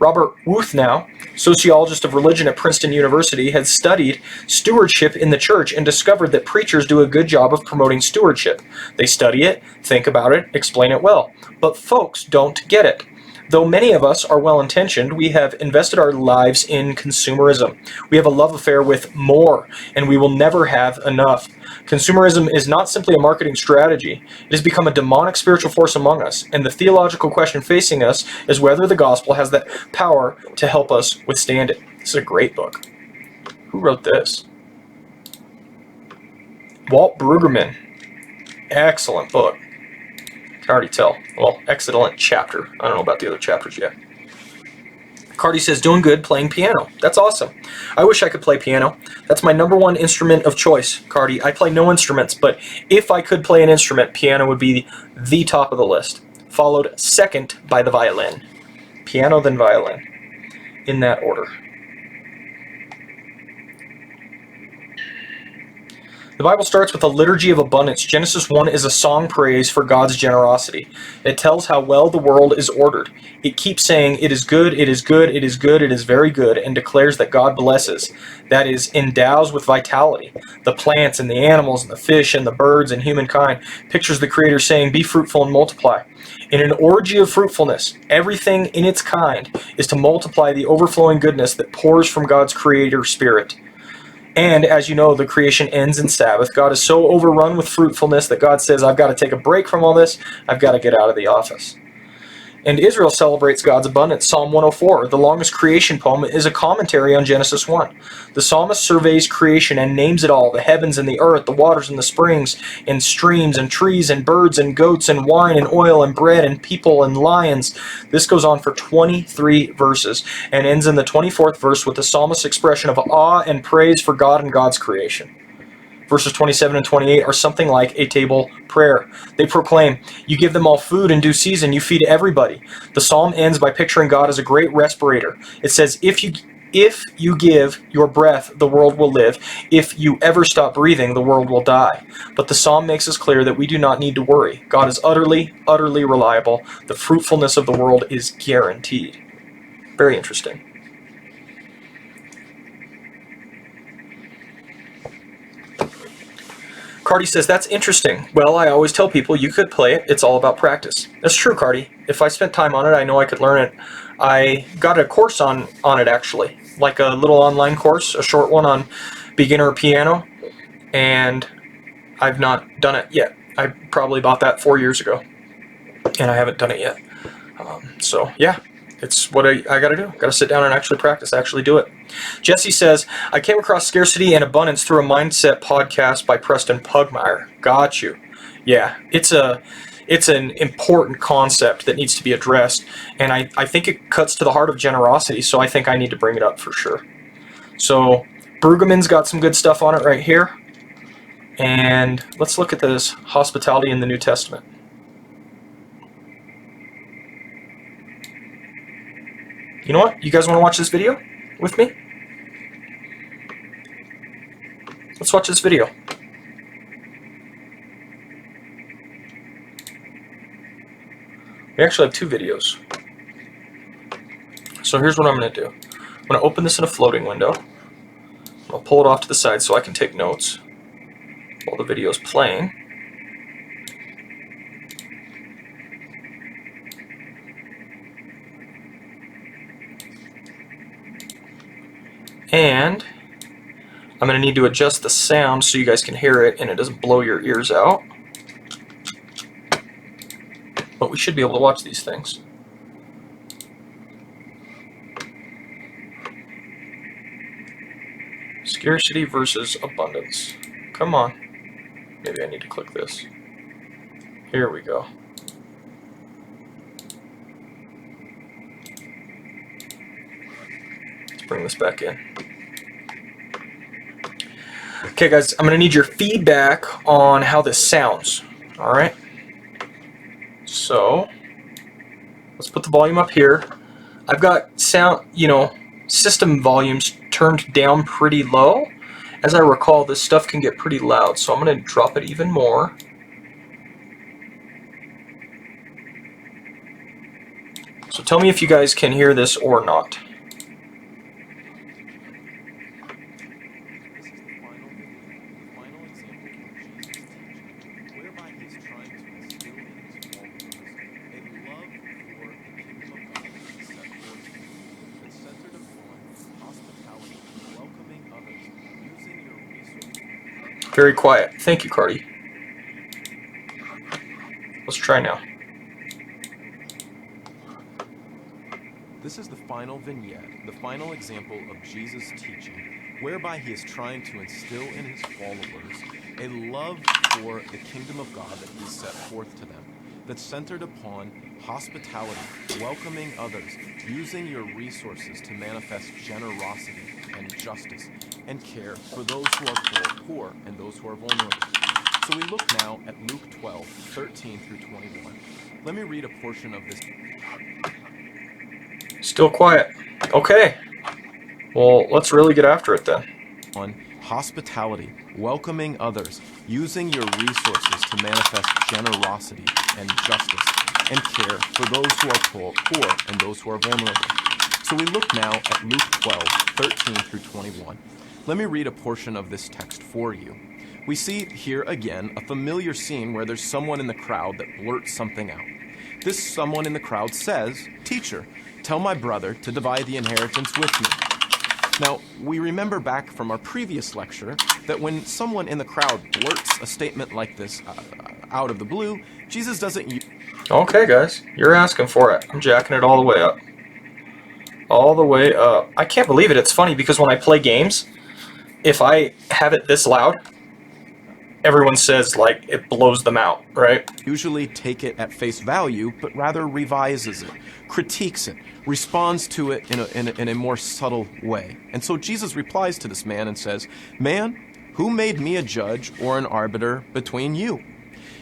Robert Wuthnow, sociologist of religion at Princeton University, has studied stewardship in the church and discovered that preachers do a good job of promoting stewardship. They study it, think about it, explain it well. But folks don't get it. Though many of us are well-intentioned, we have invested our lives in consumerism. We have a love affair with more, and we will never have enough. Consumerism is not simply a marketing strategy. It has become a demonic spiritual force among us, and the theological question facing us is whether the gospel has the power to help us withstand it. This is a great book. Who wrote this? Walt Brueggemann. Excellent book. I can already tell. Well, excellent chapter. I don't know about the other chapters yet. Cardi says, doing good, playing piano. That's awesome. I wish I could play piano. That's my number one instrument of choice, Cardi. I play no instruments, but if I could play an instrument, piano would be the top of the list, followed second by the violin. Piano, then violin, in that order. The Bible starts with a liturgy of abundance. Genesis 1 is a song praise for God's generosity. It tells how well the world is ordered. It keeps saying, it is good, it is good, it is good, it is very good, and declares that God blesses, that is, endows with vitality, the plants and the animals and the fish and the birds and humankind. Pictures the Creator saying, be fruitful and multiply. In an orgy of fruitfulness, everything in its kind is to multiply the overflowing goodness that pours from God's Creator Spirit. And as you know, the creation ends in Sabbath. God is so overrun with fruitfulness that God says, I've got to take a break from all this. I've got to get out of the office. And Israel celebrates God's abundance. Psalm 104, the longest creation poem, is a commentary on Genesis 1. The psalmist surveys creation and names it all, the heavens and the earth, the waters and the springs, and streams and trees and birds and goats and wine and oil and bread and people and lions. This goes on for 23 verses and ends in the 24th verse with the psalmist's expression of awe and praise for God and God's creation. Verses 27 and 28 are something like a table prayer. They proclaim, you give them all food in due season, you feed everybody. The psalm ends by picturing God as a great respirator. It says, if you give your breath, the world will live. If you ever stop breathing, the world will die. But the psalm makes us clear that we do not need to worry. God is utterly, utterly reliable. The fruitfulness of the world is guaranteed. Very interesting. Cardi says, that's interesting. Well, I always tell people you could play it. It's all about practice. That's true, Cardi. If I spent time on it, I know I could learn it. I got a course on it, actually. Like a little online course, a short one on beginner piano. And I've not done it yet. I probably bought that 4 years ago. And I haven't done it yet. So, yeah. It's what I got to do. Got to sit down and actually practice, actually do it. Jesse says, I came across scarcity and abundance through a mindset podcast by Preston Pugmire. Got you. Yeah, it's an important concept that needs to be addressed, and I think it cuts to the heart of generosity, so I think I need to bring it up for sure. So Brueggemann's got some good stuff on it right here, and let's look at this hospitality in the New Testament. You know what? You guys want to watch this video with me? Let's watch this video. We actually have two videos. So here's what I'm going to do. I'm going to open this in a floating window. I'll pull it off to the side so I can take notes while the video is playing. And I'm going to need to adjust the sound so you guys can hear it and it doesn't blow your ears out. But we should be able to watch these things. Scarcity versus abundance. Come on. Maybe I need to click this. Here we go. Let's bring this back in. Okay guys, I'm going to need your feedback on how this sounds. Alright? So, let's put the volume up here. I've got sound, system volumes turned down pretty low. As I recall, this stuff can get pretty loud, so I'm going to drop it even more. So tell me if you guys can hear this or not. Very quiet. Thank you, Cardi. Let's try now. This is the final vignette, the final example of Jesus' teaching, whereby he is trying to instill in his followers a love for the kingdom of God that he set forth to them, that's centered upon hospitality, welcoming others, using your resources to manifest generosity and justice and care for those who are poor and those who are vulnerable. So we look now at Luke 12, 13 through 21. Let me read a portion of this. Still quiet. Okay. Well, let's really get after it then. On hospitality, welcoming others, using your resources to manifest generosity and justice and care for those who are poor and those who are vulnerable. So we look now at Luke 12, 13 through 21. Let me read a portion of this text for you. We see here again a familiar scene where there's someone in the crowd that blurts something out. This someone in the crowd says, "Teacher, tell my brother to divide the inheritance with me." Now, we remember back from our previous lecture that when someone in the crowd blurts a statement like this out of the blue, Jesus doesn't Okay, guys, you're asking for it. I'm jacking it all the way up. All the way up. I can't believe it. It's funny because when I play games, if I have it this loud, everyone says, like, it blows them out, right? usually take it at face value, but rather revises it, critiques it, responds to it in a more subtle way. And so Jesus replies to this man and says, "Man, who made me a judge or an arbiter between you?"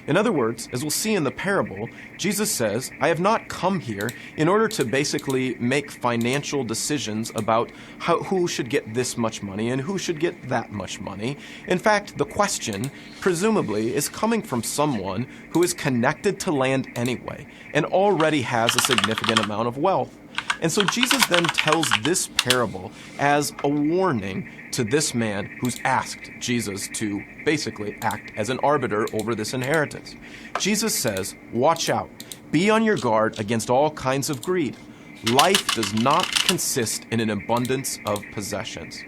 In other words, as we'll see in the parable, Jesus says, I have not come here in order to basically make financial decisions about who should get this much money and who should get that much money. In fact, the question, presumably, is coming from someone who is connected to land anyway and already has a significant amount of wealth. And so Jesus then tells this parable as a warning to this man who's asked Jesus to basically act as an arbiter over this inheritance. Jesus says, watch out, be on your guard against all kinds of greed. Life does not consist in an abundance of possessions.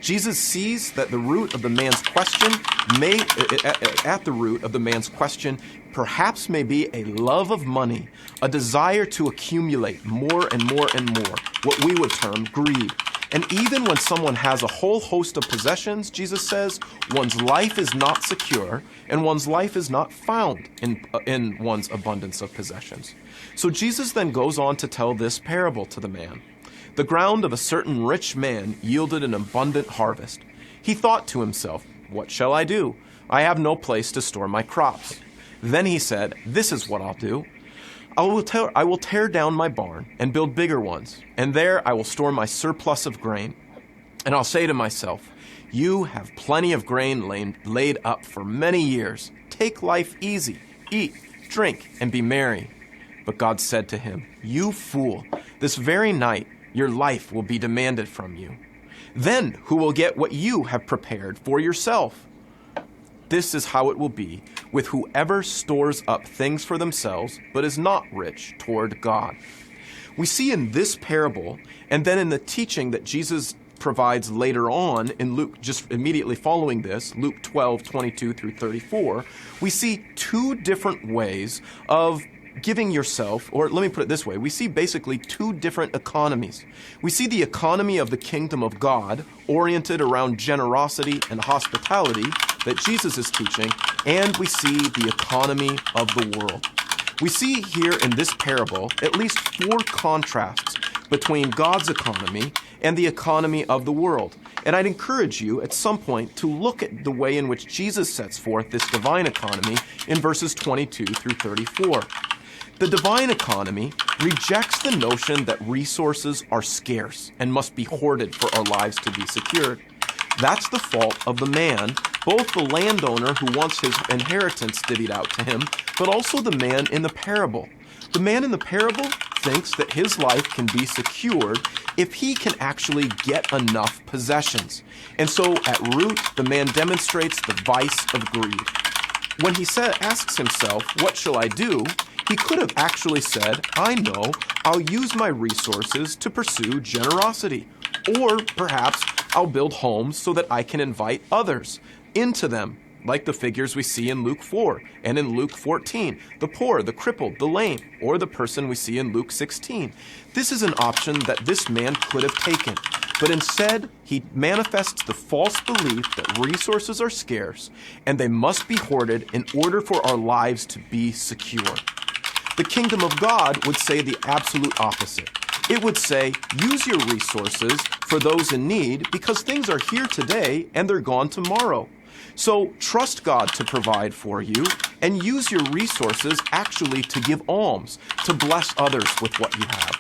Jesus sees that the root of the man's question at the root of the man's question perhaps may be a love of money, a desire to accumulate more and more and more, what we would term greed. And even when someone has a whole host of possessions, Jesus says, one's life is not secure and one's life is not found in one's abundance of possessions. So Jesus then goes on to tell this parable to the man. The ground of a certain rich man yielded an abundant harvest. He thought to himself, what shall I do? I have no place to store my crops. Then he said, this is what I'll do. I will tear down my barn and build bigger ones, and there I will store my surplus of grain. And I'll say to myself, you have plenty of grain laid up for many years. Take life easy, eat, drink, and be merry. But God said to him, you fool, this very night your life will be demanded from you. Then who will get what you have prepared for yourself? This is how it will be with whoever stores up things for themselves, but is not rich toward God. We see in this parable, and then in the teaching that Jesus provides later on in Luke, just immediately following this, Luke 12, 22 through 34, we see two different ways of giving yourself, or let me put it this way, we see basically two different economies. We see the economy of the kingdom of God, oriented around generosity and hospitality that Jesus is teaching, and we see the economy of the world. We see here in this parable at least four contrasts between God's economy and the economy of the world. And I'd encourage you at some point to look at the way in which Jesus sets forth this divine economy in verses 22 through 34. The divine economy rejects the notion that resources are scarce and must be hoarded for our lives to be secured. That's the fault of the man, both the landowner who wants his inheritance divvied out to him, but also the man in the parable. The man in the parable thinks that his life can be secured if he can actually get enough possessions. And so at root, the man demonstrates the vice of greed. When he asks himself, what shall I do? He could have actually said, I know, I'll use my resources to pursue generosity. Or perhaps I'll build homes so that I can invite others into them, like the figures we see in Luke 4 and in Luke 14, the poor, the crippled, the lame, or the person we see in Luke 16. This is an option that this man could have taken, but instead he manifests the false belief that resources are scarce and they must be hoarded in order for our lives to be secure. The kingdom of God would say the absolute opposite. It would say, use your resources for those in need because things are here today and they're gone tomorrow. So trust God to provide for you and use your resources actually to give alms, to bless others with what you have.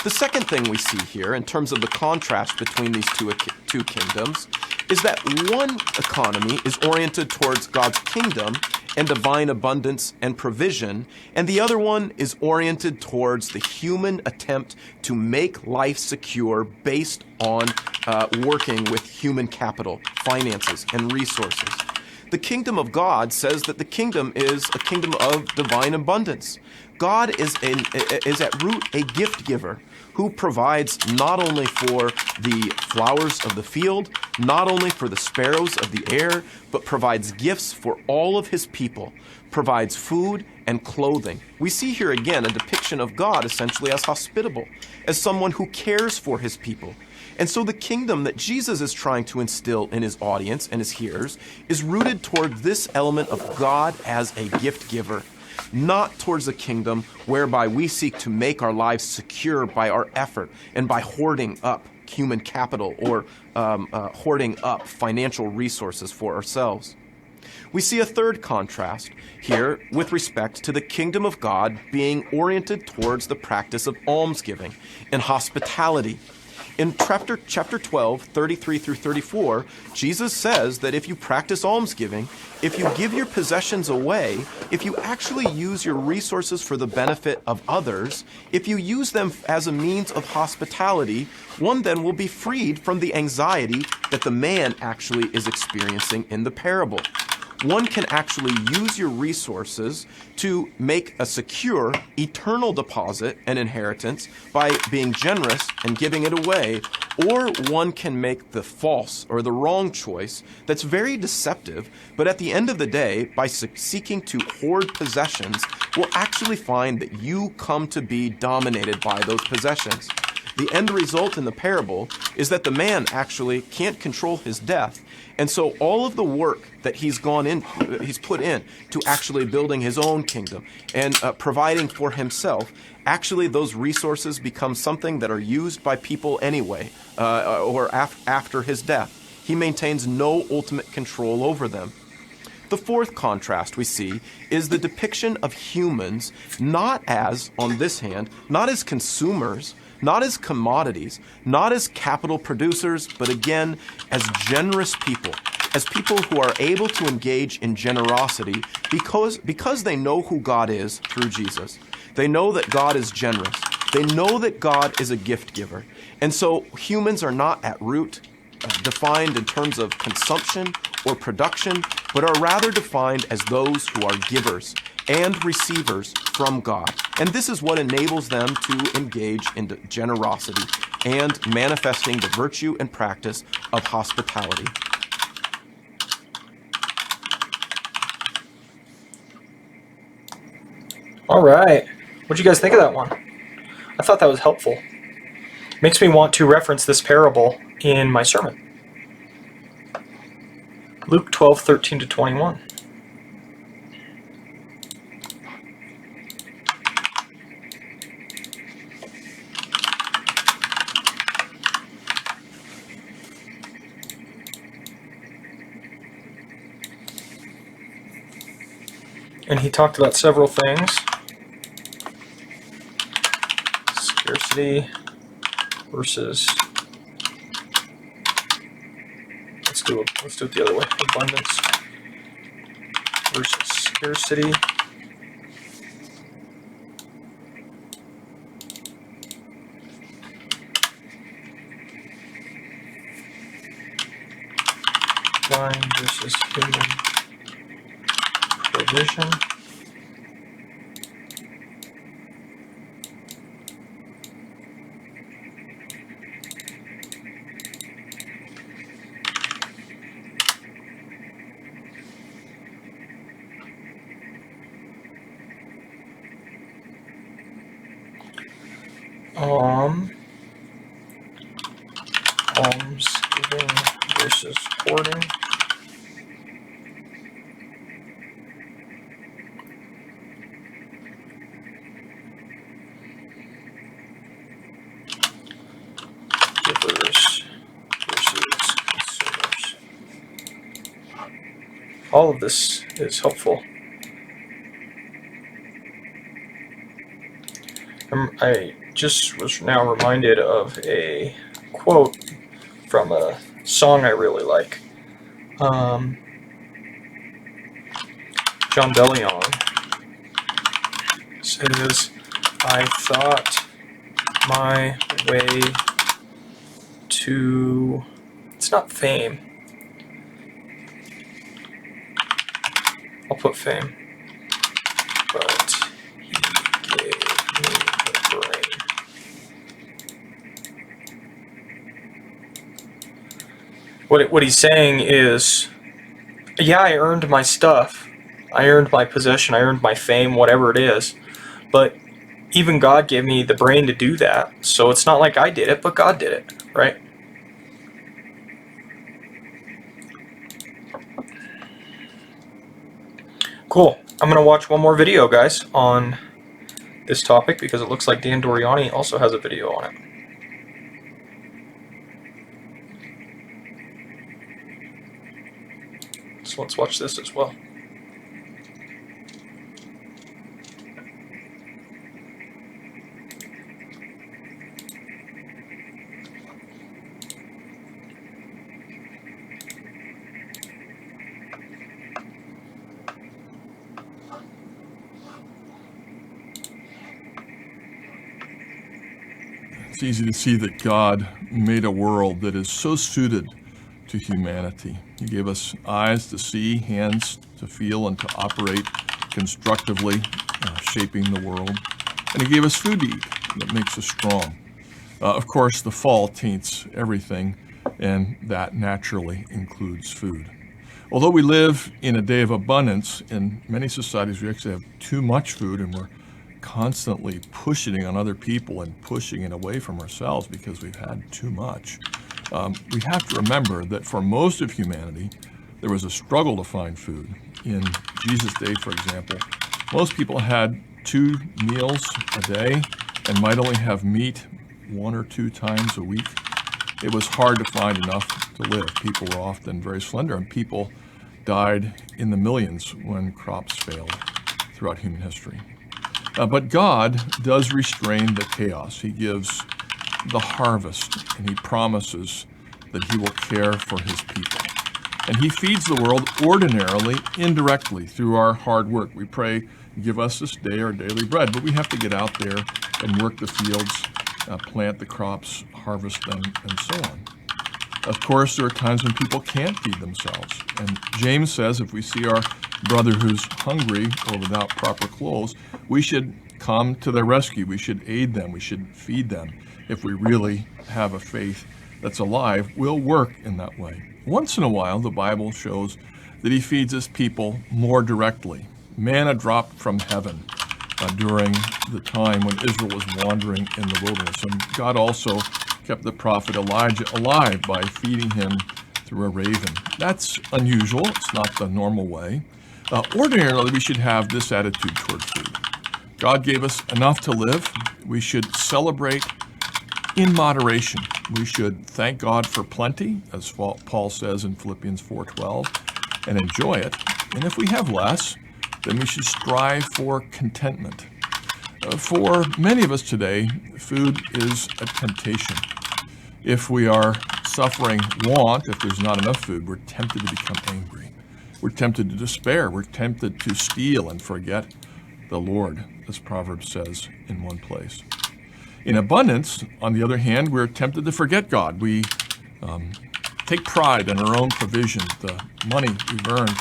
The second thing we see here in terms of the contrast between these two kingdoms is that one economy is oriented towards God's kingdom and divine abundance and provision, and the other one is oriented towards the human attempt to make life secure based on working with human capital, finances, and resources. The kingdom of God says that the kingdom is a kingdom of divine abundance. God is at root a gift giver who provides not only for the flowers of the field, not only for the sparrows of the air, but provides gifts for all of his people, provides food and clothing. We see here again a depiction of God essentially as hospitable, as someone who cares for his people. And so the kingdom that Jesus is trying to instill in his audience and his hearers is rooted toward this element of God as a gift giver, not towards a kingdom whereby we seek to make our lives secure by our effort and by hoarding up human capital or hoarding up financial resources for ourselves. We see a third contrast here with respect to the kingdom of God being oriented towards the practice of almsgiving and hospitality. In chapter 12, 33 through 34, Jesus says that if you practice almsgiving, if you give your possessions away, if you actually use your resources for the benefit of others, if you use them as a means of hospitality, one then will be freed from the anxiety that the man actually is experiencing in the parable. One can actually use your resources to make a secure, eternal deposit and inheritance by being generous and giving it away, or one can make the false or the wrong choice that's very deceptive, but at the end of the day, by seeking to hoard possessions, will actually find that you come to be dominated by those possessions. The end result in the parable is that the man actually can't control his death, and so all of the work that he's put in to actually building his own kingdom and providing for himself, actually those resources become something that are used by people anyway, or after his death. He maintains no ultimate control over them. The fourth contrast we see is the depiction of humans not as, on this hand, not as consumers, not as commodities, not as capital producers, but again, as generous people, as people who are able to engage in generosity because they know who God is through Jesus. They know that God is generous. They know that God is a gift giver. And so humans are not at root defined in terms of consumption or production, but are rather defined as those who are givers and receivers from God. And this is what enables them to engage in generosity and manifesting the virtue and practice of hospitality. All right. What'd you guys think of that one? I thought that was helpful. Makes me want to reference this parable in my sermon. Luke 12:13 to 21. And he talked about several things. Scarcity versus, let's do it the other way. Abundance versus scarcity. Divine versus human provision. Almsgiving versus hoarding. Givers versus consumers. All of this is helpful. I just was now reminded of a quote from a song I really like. John Bellion says, I thought my way to... It's not fame. I'll put fame. But he gave me the brain. What he's saying is, yeah, I earned my stuff. I earned my possession. I earned my fame, whatever it is. But even God gave me the brain to do that. So it's not like I did it, but God did it, right? Cool. I'm going to watch one more video, guys, on this topic because it looks like Dan Doriani also has a video on it. So let's watch this as well. It's easy to see that God made a world that is so suited to humanity. He gave us eyes to see, hands to feel, and to operate constructively, shaping the world. And He gave us food to eat that makes us strong. Of course, the fall taints everything, and that naturally includes food. Although we live in a day of abundance, in many societies we actually have too much food, and we're constantly pushing it on other people and pushing it away from ourselves because we've had too much. We have to remember that for most of humanity, there was a struggle to find food. In Jesus' day, for example, most people had 2 meals a day and might only have meat 1 or 2 times a week. It was hard to find enough to live. People were often very slender, and people died in the millions when crops failed throughout human history. But God does restrain the chaos. He gives the harvest, and He promises that He will care for His people. And He feeds the world ordinarily, indirectly, through our hard work. We pray, give us this day our daily bread, but we have to get out there and work the fields, plant the crops, harvest them, and so on. Of course, there are times when people can't feed themselves. And James says if we see our brother who's hungry or without proper clothes, we should come to their rescue. We should aid them. We should feed them. If we really have a faith that's alive, we'll work in that way. Once in a while, the Bible shows that He feeds His people more directly. Manna dropped from heaven during the time when Israel was wandering in the wilderness. And God also kept the prophet Elijah alive by feeding him through a raven. That's unusual. It's not the normal way. Ordinarily, we should have this attitude toward food. God gave us enough to live. We should celebrate in moderation. We should thank God for plenty, as Paul says in Philippians 4:12, and enjoy it. And if we have less, then we should strive for contentment. For many of us today, food is a temptation. If we are suffering want, if there's not enough food, we're tempted to become angry. We're tempted to despair. We're tempted to steal and forget the Lord, as Proverbs says in one place. In abundance, on the other hand, we're tempted to forget God. We take pride in our own provision, the money we've earned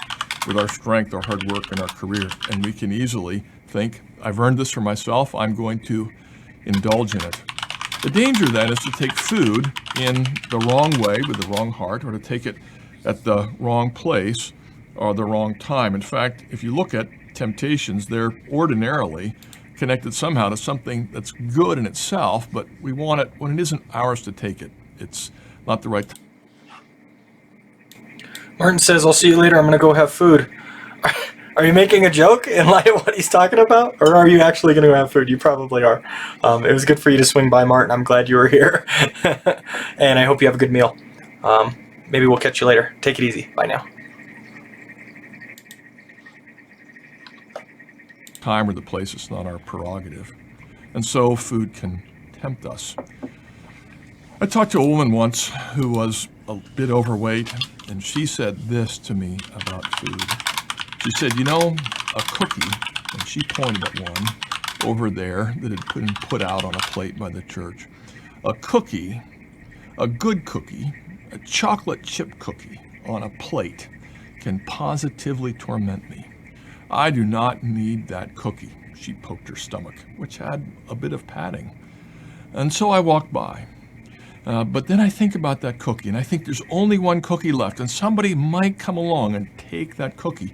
with our strength, our hard work, and our career. And we can easily think, I've earned this for myself, I'm going to indulge in it. The danger then is to take food in the wrong way with the wrong heart, or to take it at the wrong place or the wrong time. In fact, if you look at temptations, they're ordinarily connected somehow to something that's good in itself, but we want it when it isn't ours to take it. It's not the right time. Martin says, I'll see you later. I'm going to go have food. Are you making a joke in light of what he's talking about? Or are you actually going to have food? You probably are. It was good for you to swing by, Martin. I'm glad you were here. And I hope you have a good meal. Maybe we'll catch you later. Take it easy. Bye now. Time or the place, it's not our prerogative. And so food can tempt us. I talked to a woman once who was a a bit overweight, and she said this to me about food. She said, you know, a cookie, and she pointed at one over there that had been put out on a plate by the church. A cookie, a good cookie, a chocolate chip cookie on a plate can positively torment me. I do not need that cookie. She poked her stomach, which had a bit of padding. And so I walked by. But then I think about that cookie, and I think there's only one cookie left, and somebody might come along and take that cookie.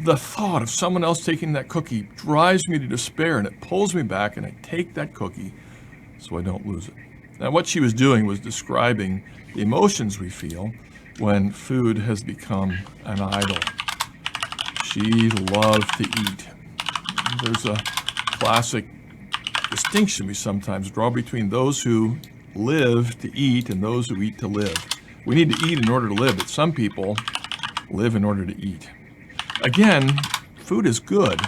The thought of someone else taking that cookie drives me to despair, and it pulls me back, and I take that cookie so I don't lose it. Now, what she was doing was describing the emotions we feel when food has become an idol. She loved to eat. There's a classic distinction we sometimes draw between those who live to eat and those who eat to live. We need to eat in order to live, but some people live in order to eat. Again, food is good.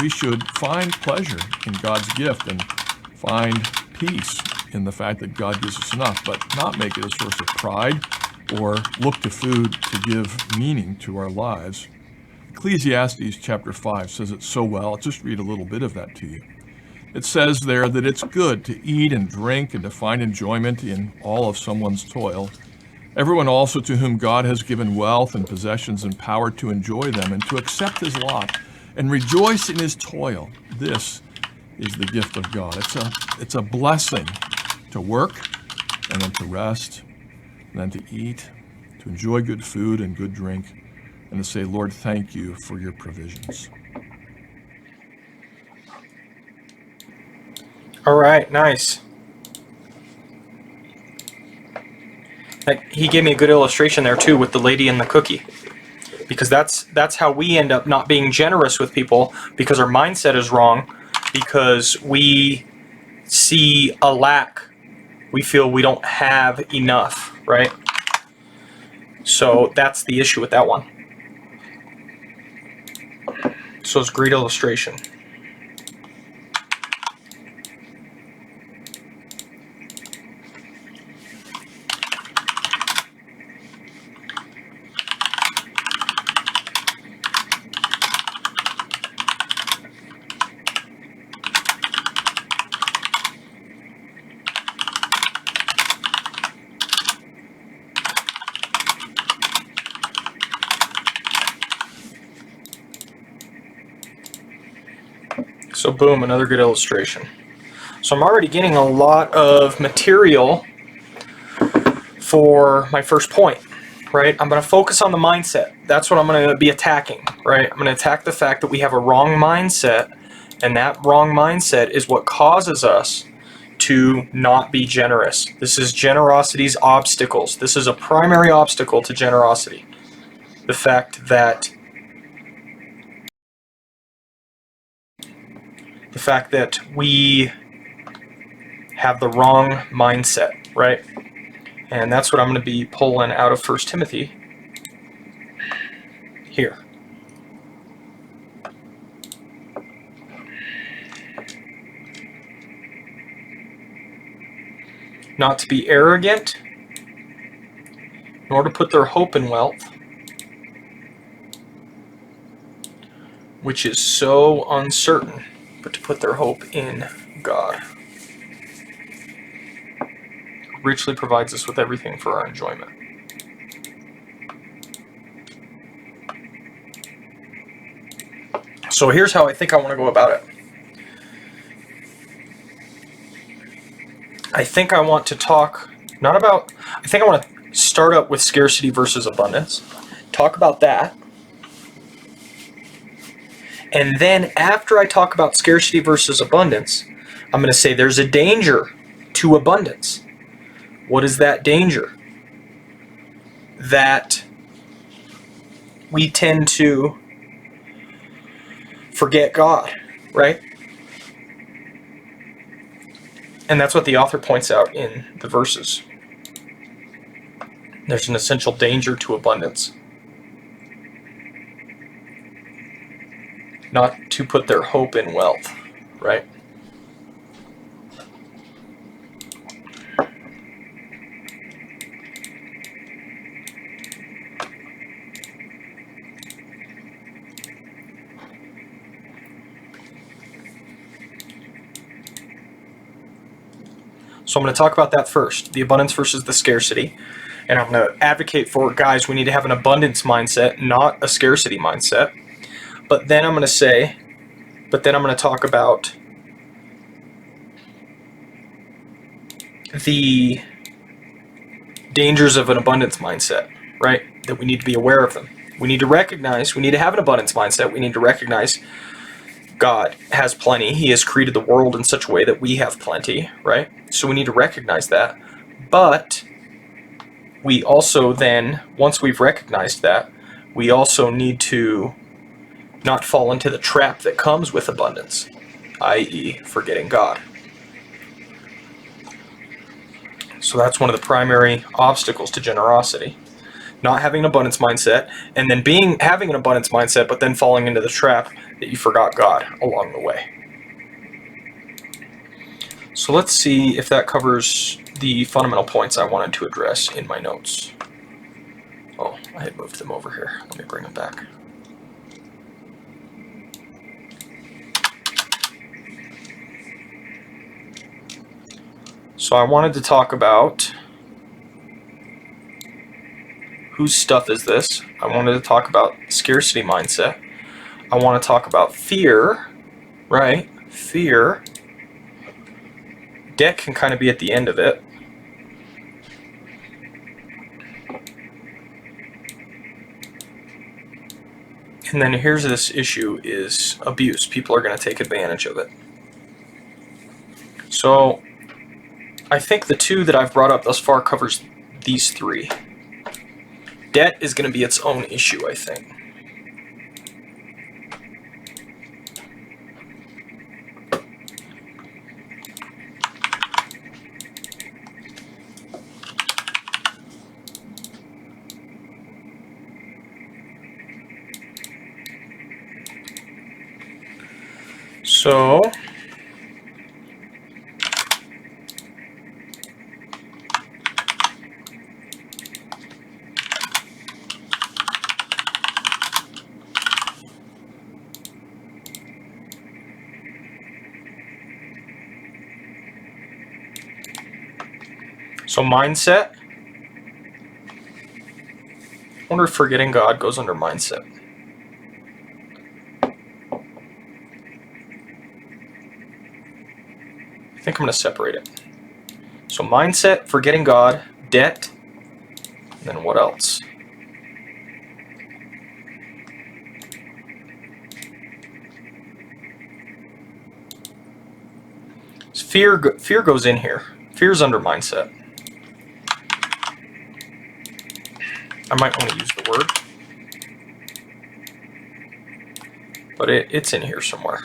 We should find pleasure in God's gift and find peace in the fact that God gives us enough, but not make it a source of pride or look to food to give meaning to our lives. Ecclesiastes chapter 5 says it so well. I'll just read a little bit of that to you. It says there that it's good to eat and drink and to find enjoyment in all of someone's toil. Everyone also to whom God has given wealth and possessions and power to enjoy them and to accept his lot and rejoice in his toil. This is the gift of God. It's a blessing to work and then to rest and then to eat, to enjoy good food and good drink, and to say, Lord, thank you for your provisions. All right, nice. He gave me a good illustration there too with the lady and the cookie, because that's how we end up not being generous with people, because our mindset is wrong, because we see a lack. We feel we don't have enough, right? So that's the issue with that one. So it's a great illustration. So boom, another good illustration. So I'm already getting a lot of material for my first point, right? I'm going to focus on the mindset. That's what I'm going to be attacking, right? I'm going to attack the fact that we have a wrong mindset, and that wrong mindset is what causes us to not be generous. This is generosity's obstacles. This is a primary obstacle to generosity. The fact that we have the wrong mindset, right? And that's what I'm going to be pulling out of 1 Timothy here. Not to be arrogant, nor to put their hope in wealth, which is so uncertain, but to put their hope in God. Richly provides us with everything for our enjoyment. So here's how I think I want to go about it. I think I want to talk I think I want to start up with scarcity versus abundance, talk about that. And then after I talk about scarcity versus abundance, I'm going to say there's a danger to abundance. What is that danger? That we tend to forget God, right? And that's what the author points out in the verses. There's an essential danger to abundance. Not to put their hope in wealth, right? So I'm going to talk about that first, the abundance versus the scarcity. And I'm going to advocate for, guys, we need to have an abundance mindset, not a scarcity mindset. But then I'm going to talk about the dangers of an abundance mindset, right? That we need to be aware of them. We need to have an abundance mindset. We need to recognize God has plenty. He has created the world in such a way that we have plenty, right? So we need to recognize that. But we also then, once we've recognized that, we also need to not fall into the trap that comes with abundance, i.e., forgetting God. So that's one of the primary obstacles to generosity. Not having an abundance mindset, and then having an abundance mindset, but then falling into the trap that you forgot God along the way. So let's see if that covers the fundamental points I wanted to address in my notes. Oh, I had moved them over here. Let me bring them back. So I wanted to talk about whose stuff is this? I wanted to talk about scarcity mindset. I want to talk about fear, right? Fear. Debt can kind of be at the end of it. And then here's this issue is abuse. People are going to take advantage of it. So I think the two that I've brought up thus far covers these three. Debt is going to be its own issue, I think. So mindset. I wonder if forgetting God goes under mindset. I think I'm going to separate it. So mindset, forgetting God, debt, and then what else? Fear goes in here. Fear's under mindset. I might want to use the word, but it's in here somewhere.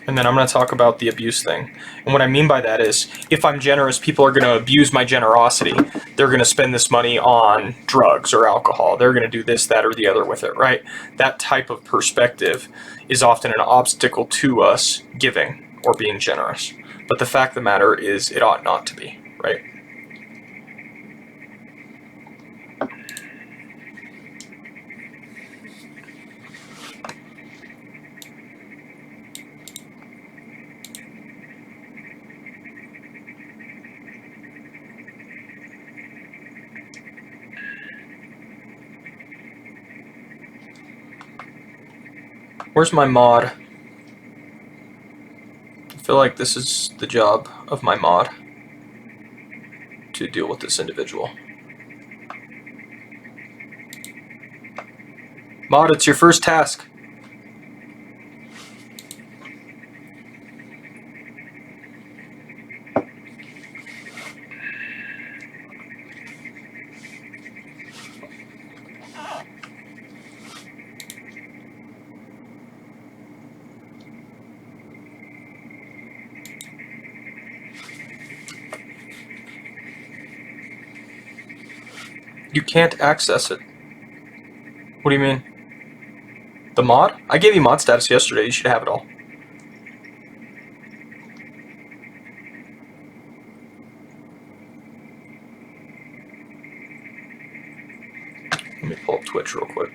And then I'm going to talk about the abuse thing. And what I mean by that is, if I'm generous, people are going to abuse my generosity. They're going to spend this money on drugs or alcohol. They're going to do this, that, or the other with it, right? That type of perspective is often an obstacle to us giving or being generous. But the fact of the matter is, it ought not to be, right? Where's my mod? I feel like this is the job of my mod to deal with this individual. Mod, it's your first task. You can't access it. What do you mean? The mod? I gave you mod status yesterday. You should have it all. Let me pull up Twitch real quick.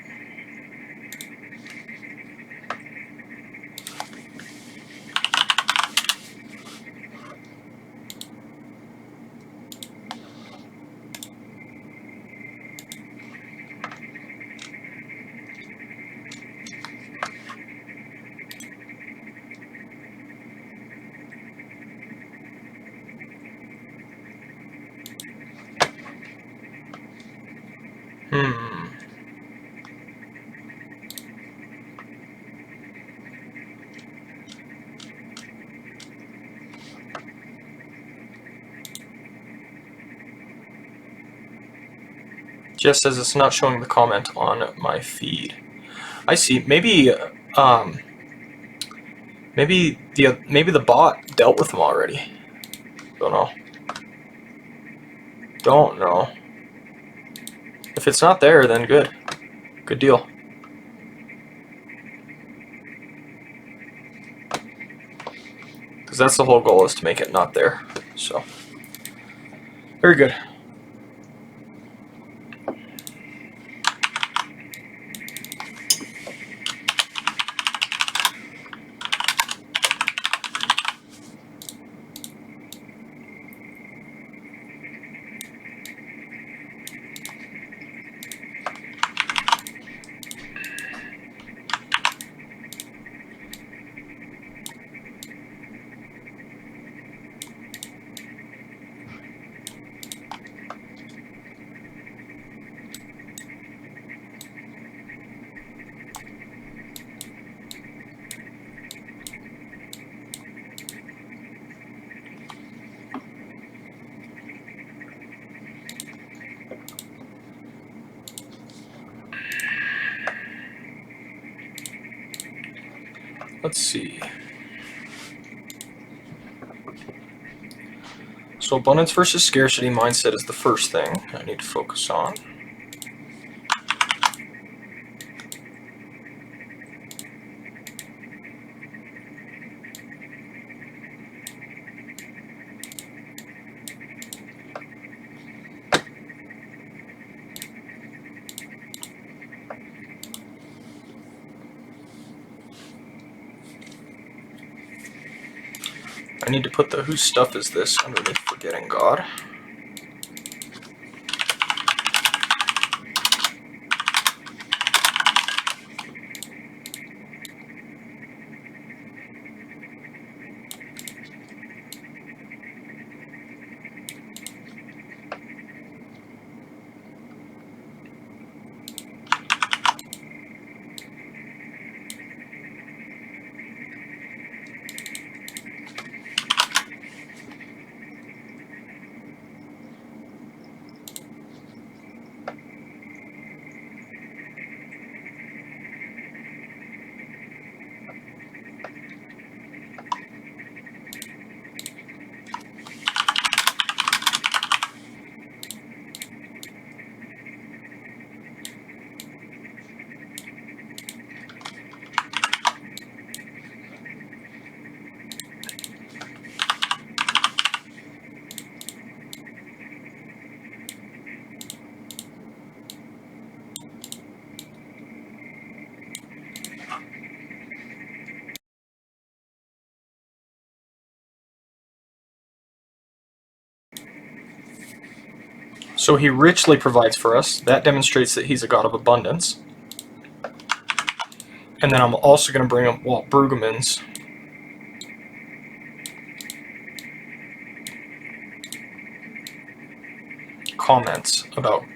Jess says it's not showing the comment on my feed. I see. Maybe the bot dealt with them already. Don't know. If it's not there, then good. Good deal. Because that's the whole goal, is to make it not there. So, very good. Let's see. So abundance versus scarcity mindset is the first thing I need to focus on. I need to put the whose stuff is this underneath forgetting God. So he richly provides for us. That demonstrates that he's a God of abundance. And then I'm also going to bring up Walt Brueggemann's comments about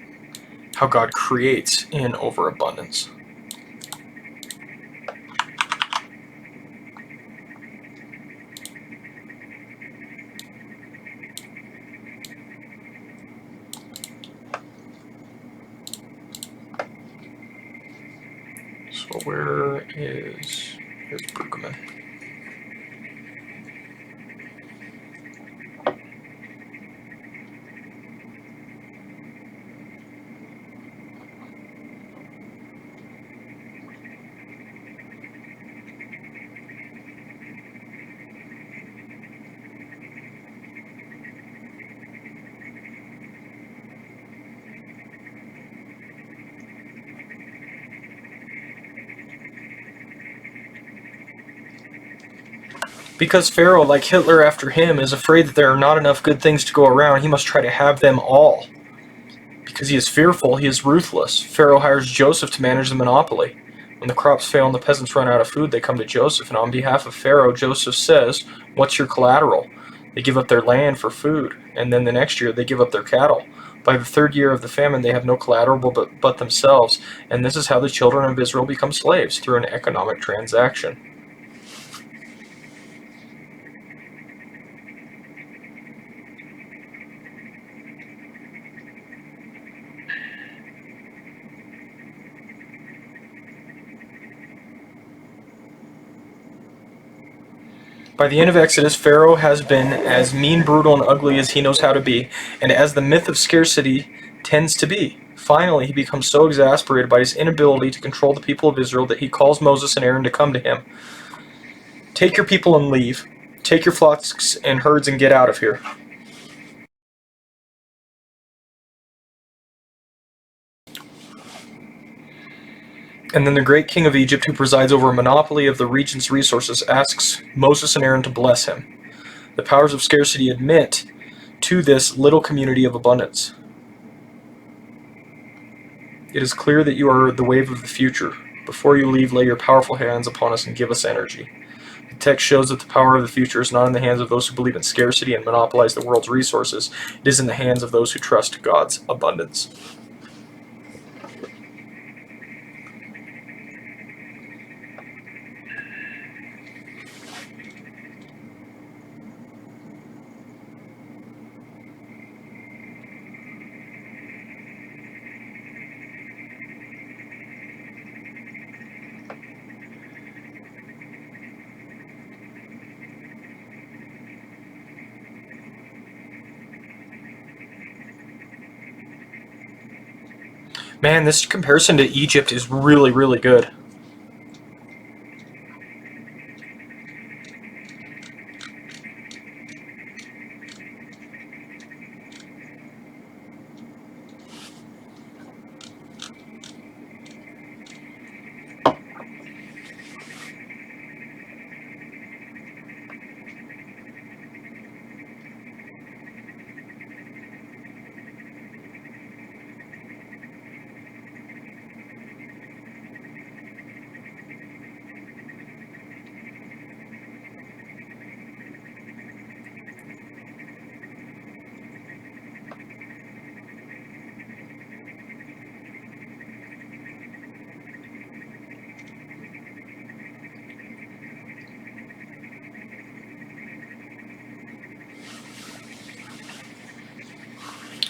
how God creates in overabundance. So here's Brueggemann. Because Pharaoh, like Hitler after him, is afraid that there are not enough good things to go around, he must try to have them all. Because he is fearful, he is ruthless. Pharaoh hires Joseph to manage the monopoly. When the crops fail and the peasants run out of food, they come to Joseph, and on behalf of Pharaoh, Joseph says, "What's your collateral?" They give up their land for food, and then the next year they give up their cattle. By the third year of the famine, they have no collateral but themselves, and this is how the children of Israel become slaves, through an economic transaction. By the end of Exodus, Pharaoh has been as mean, brutal, and ugly as he knows how to be, and as the myth of scarcity tends to be. Finally, he becomes so exasperated by his inability to control the people of Israel that he calls Moses and Aaron to come to him. "Take your people and leave. Take your flocks and herds and get out of here." And then the great king of Egypt, who presides over a monopoly of the region's resources, asks Moses and Aaron to bless him. The powers of scarcity admit to this little community of abundance. "It is clear that you are the wave of the future. Before you leave, lay your powerful hands upon us and give us energy." The text shows that the power of the future is not in the hands of those who believe in scarcity and monopolize the world's resources. It is in the hands of those who trust God's abundance. Man, this comparison to Egypt is really, really good.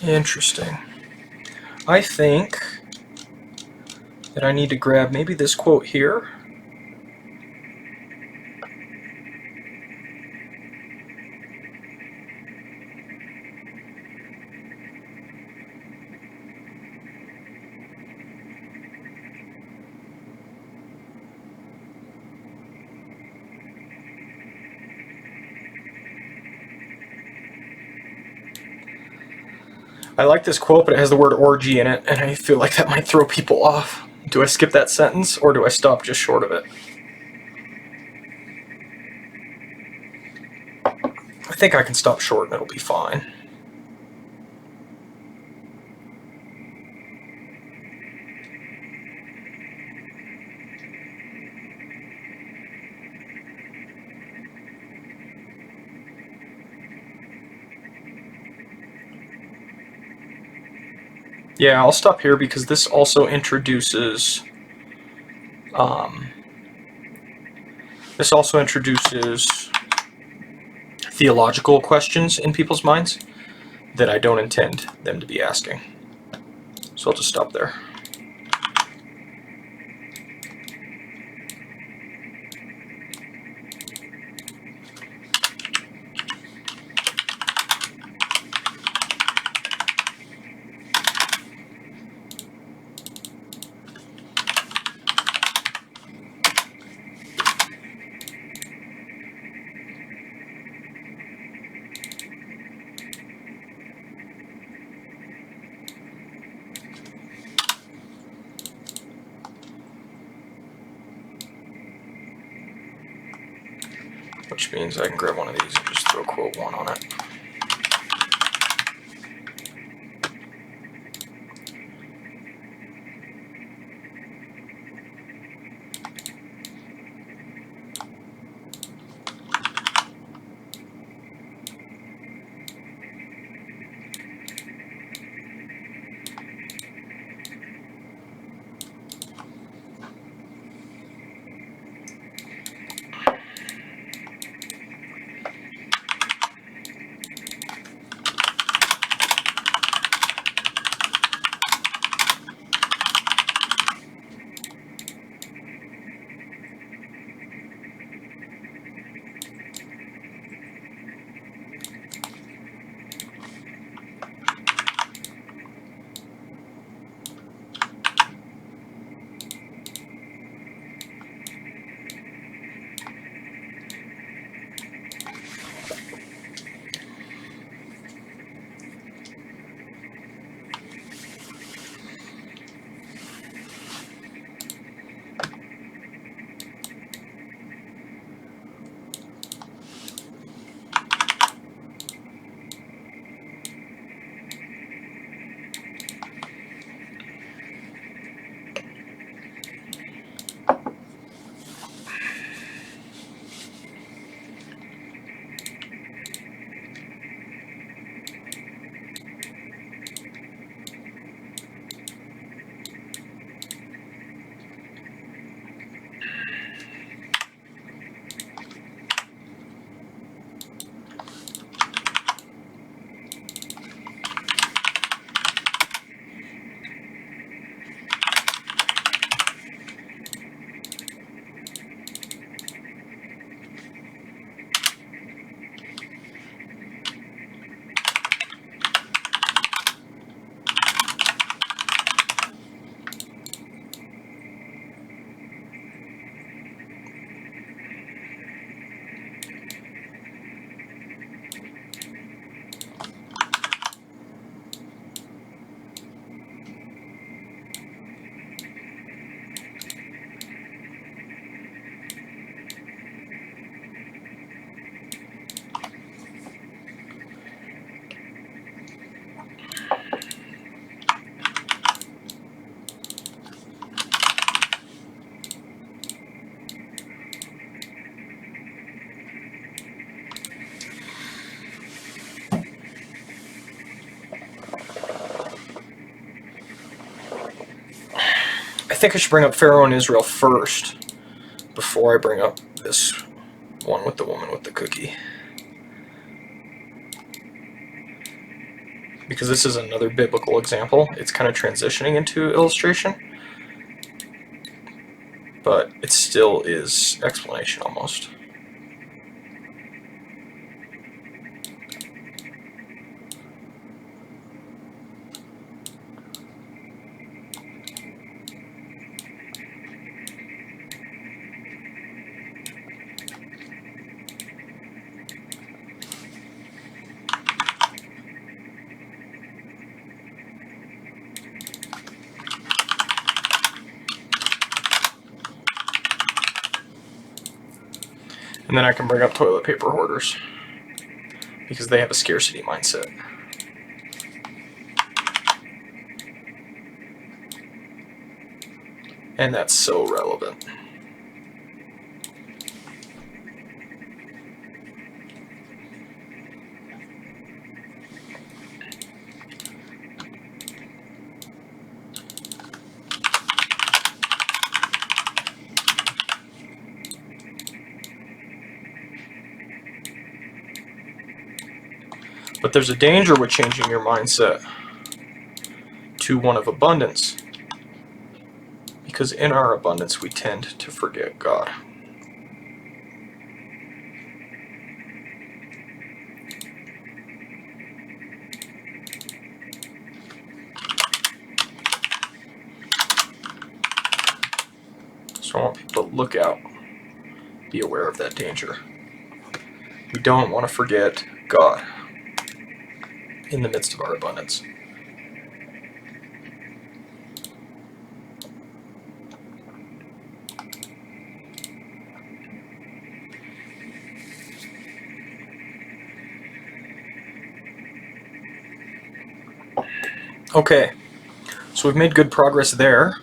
Interesting. I think that I need to grab maybe this quote here. I like this quote, but it has the word orgy in it, and I feel like that might throw people off. Do I skip that sentence, or do I stop just short of it? I think I can stop short and it'll be fine. Yeah, I'll stop here because this also introduces theological questions in people's minds that I don't intend them to be asking. So I'll just stop there. which means I can grab one of these and just throw quote 1 on it. I think I should bring up Pharaoh and Israel first before I bring up this one with the woman with the cookie. Because this is another biblical example. It's kind of transitioning into illustration, but it still is explanation almost. And then I can bring up toilet paper hoarders, because they have a scarcity mindset. And that's so relevant. But there's a danger with changing your mindset to one of abundance, because in our abundance we tend to forget God. So I want people to look out, be aware of that danger. We don't want to forget God in the midst of our abundance. Okay, so we've made good progress there.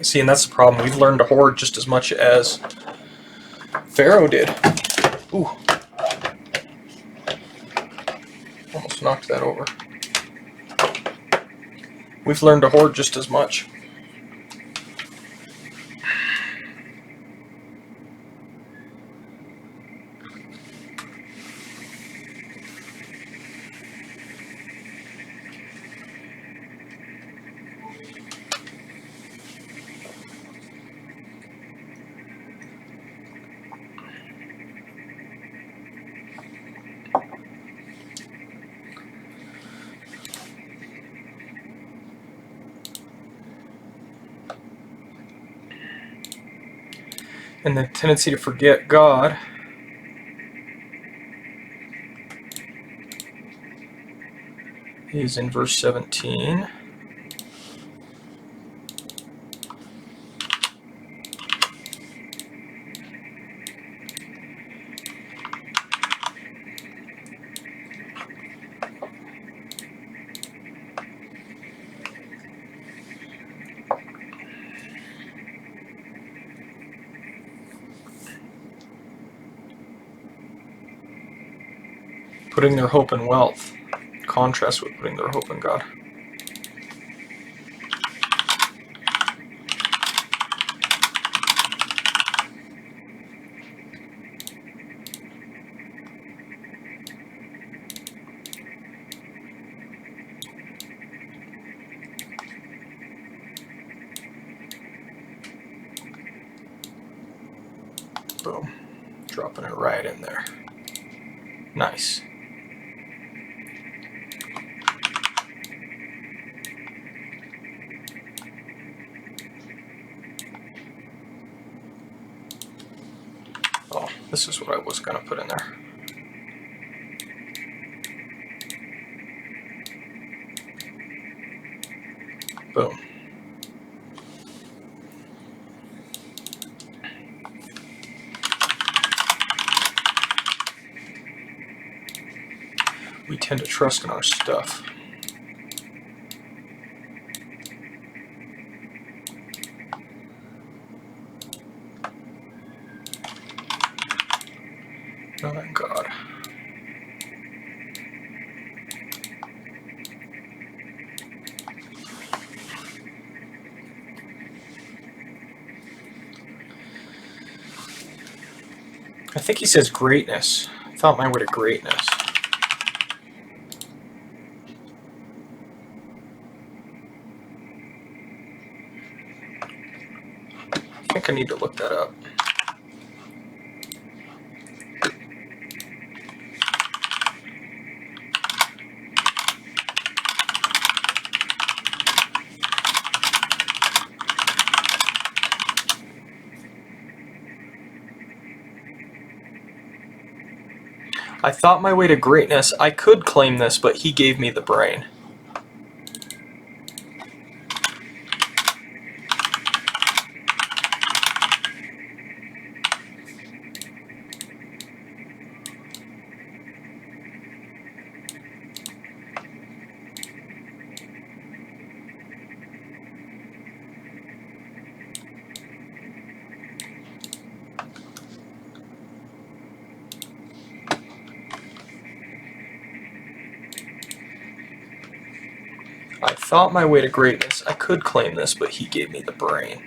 See, and that's the problem. We've learned to hoard just as much as Pharaoh did. Ooh. Almost knocked that over. We've learned to hoard just as much. And the tendency to forget God is in verse 17. Putting their hope in wealth. Contrast with putting their hope in God. Boom. Dropping it right in there. Nice. Oh, this is what I was going to put in there. Boom. We tend to trust in our stuff. Not in God. I think he says greatness. I thought my way to greatness. I think I need to look that up. I thought my way to greatness, I could claim this, but he gave me the brain. I thought my way to greatness, I could claim this, but he gave me the brain.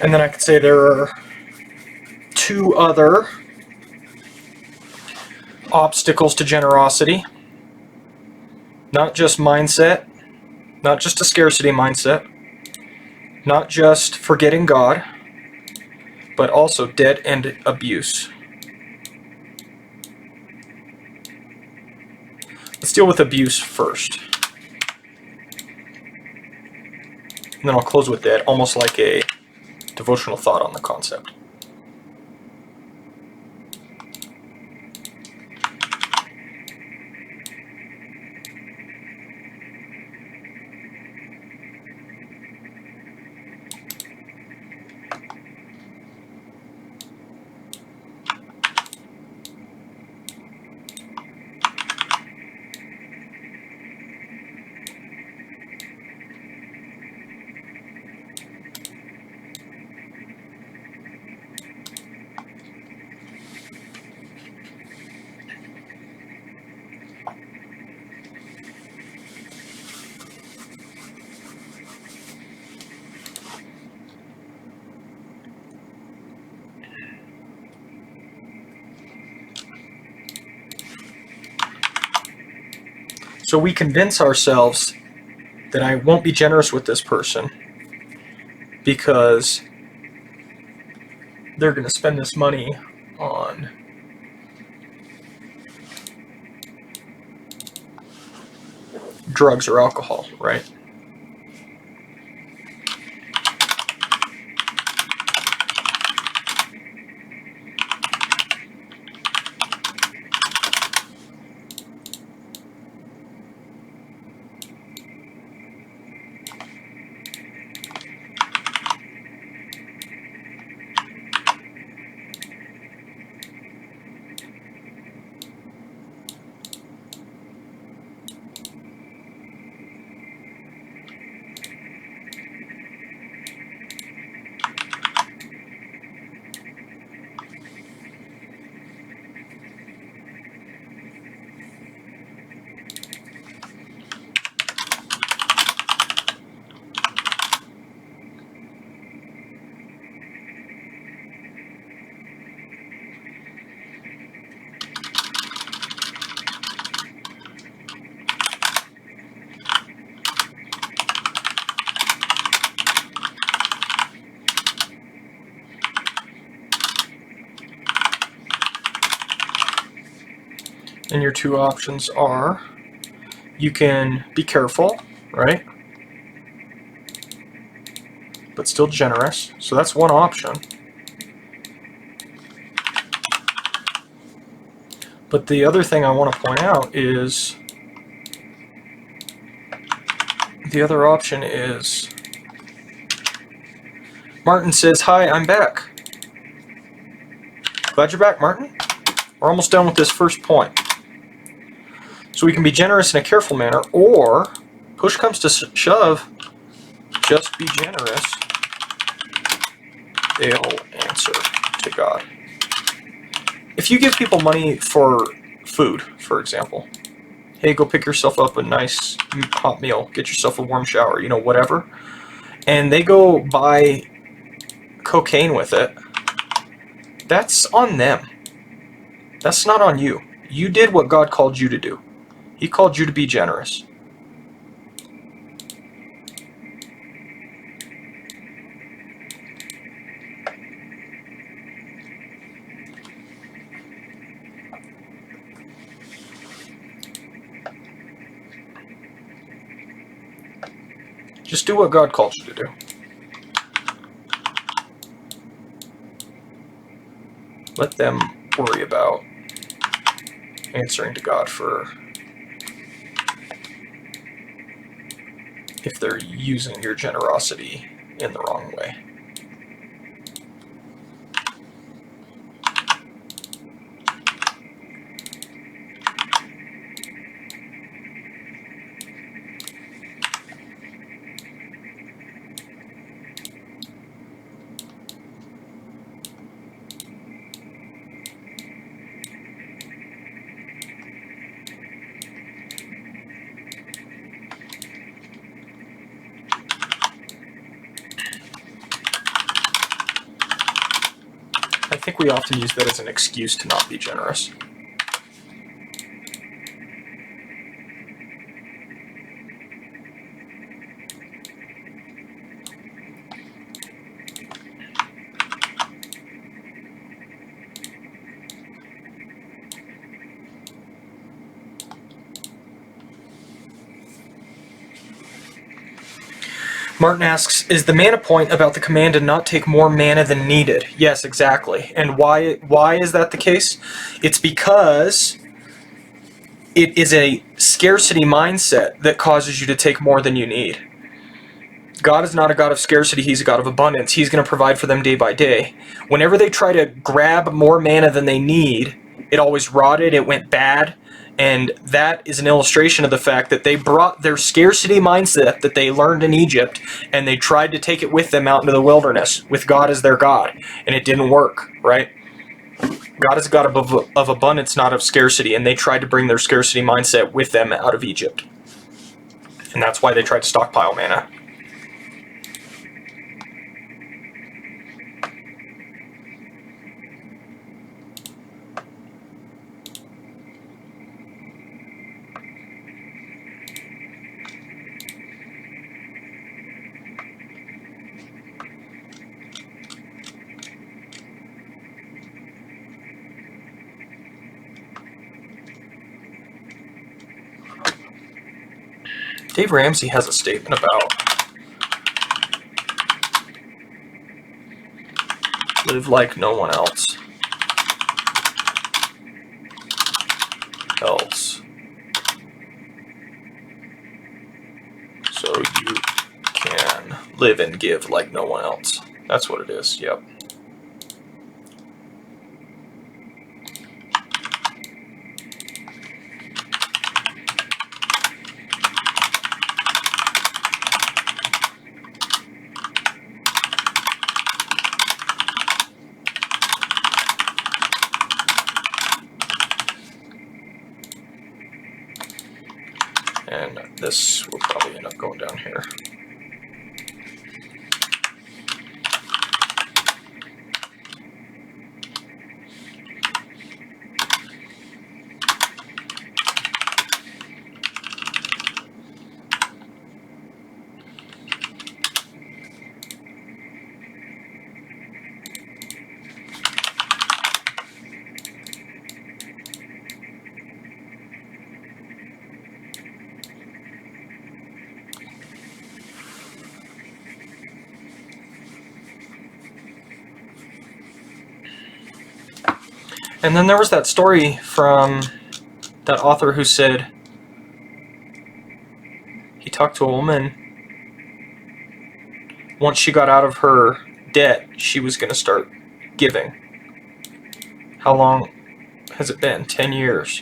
And then I could say there are two other obstacles to generosity. Not just mindset, not just a scarcity mindset, not just forgetting God, but also debt and abuse. Let's deal with abuse first. And then I'll close with that, almost like a devotional thought on the concept. So we convince ourselves that I won't be generous with this person because they're going to spend this money on drugs or alcohol, right? And your two options are, you can be careful, right? But still generous. So that's one option. But the other thing I want to point out is, the other option is, Martin says, "Hi, I'm back." Glad you're back, Martin. We're almost done with this first point. So we can be generous in a careful manner, or, push comes to shove, just be generous. They'll answer to God. If you give people money for food, for example, hey, go pick yourself up a nice hot meal, get yourself a warm shower, you know, whatever, and they go buy cocaine with it, that's on them. That's not on you. You did what God called you to do. He called you to be generous. Just do what God called you to do. Let them worry about answering to God for if they're using your generosity in the wrong way. we often use that as an excuse to not be generous. Martin asks, is the mana point about the command to not take more mana than needed? Yes, exactly. And why is that the case? It's because it is a scarcity mindset that causes you to take more than you need. God is not a God of scarcity, he's a God of abundance. He's going to provide for them day by day. Whenever they try to grab more mana than they need, it always rotted, it went bad. And that is an illustration of the fact that they brought their scarcity mindset that they learned in Egypt and they tried to take it with them out into the wilderness with God as their God. And it didn't work, right? God is a God of abundance, not of scarcity. And they tried to bring their scarcity mindset with them out of Egypt. And that's why they tried to stockpile mana. Dave Ramsey has a statement about live like no one else. So you can live and give like no one else. That's what it is, yep. And this will probably end up going down here. And then there was that story from that author who said he talked to a woman. Once she got out of her debt, she was going to start giving. How long has it been? 10 years.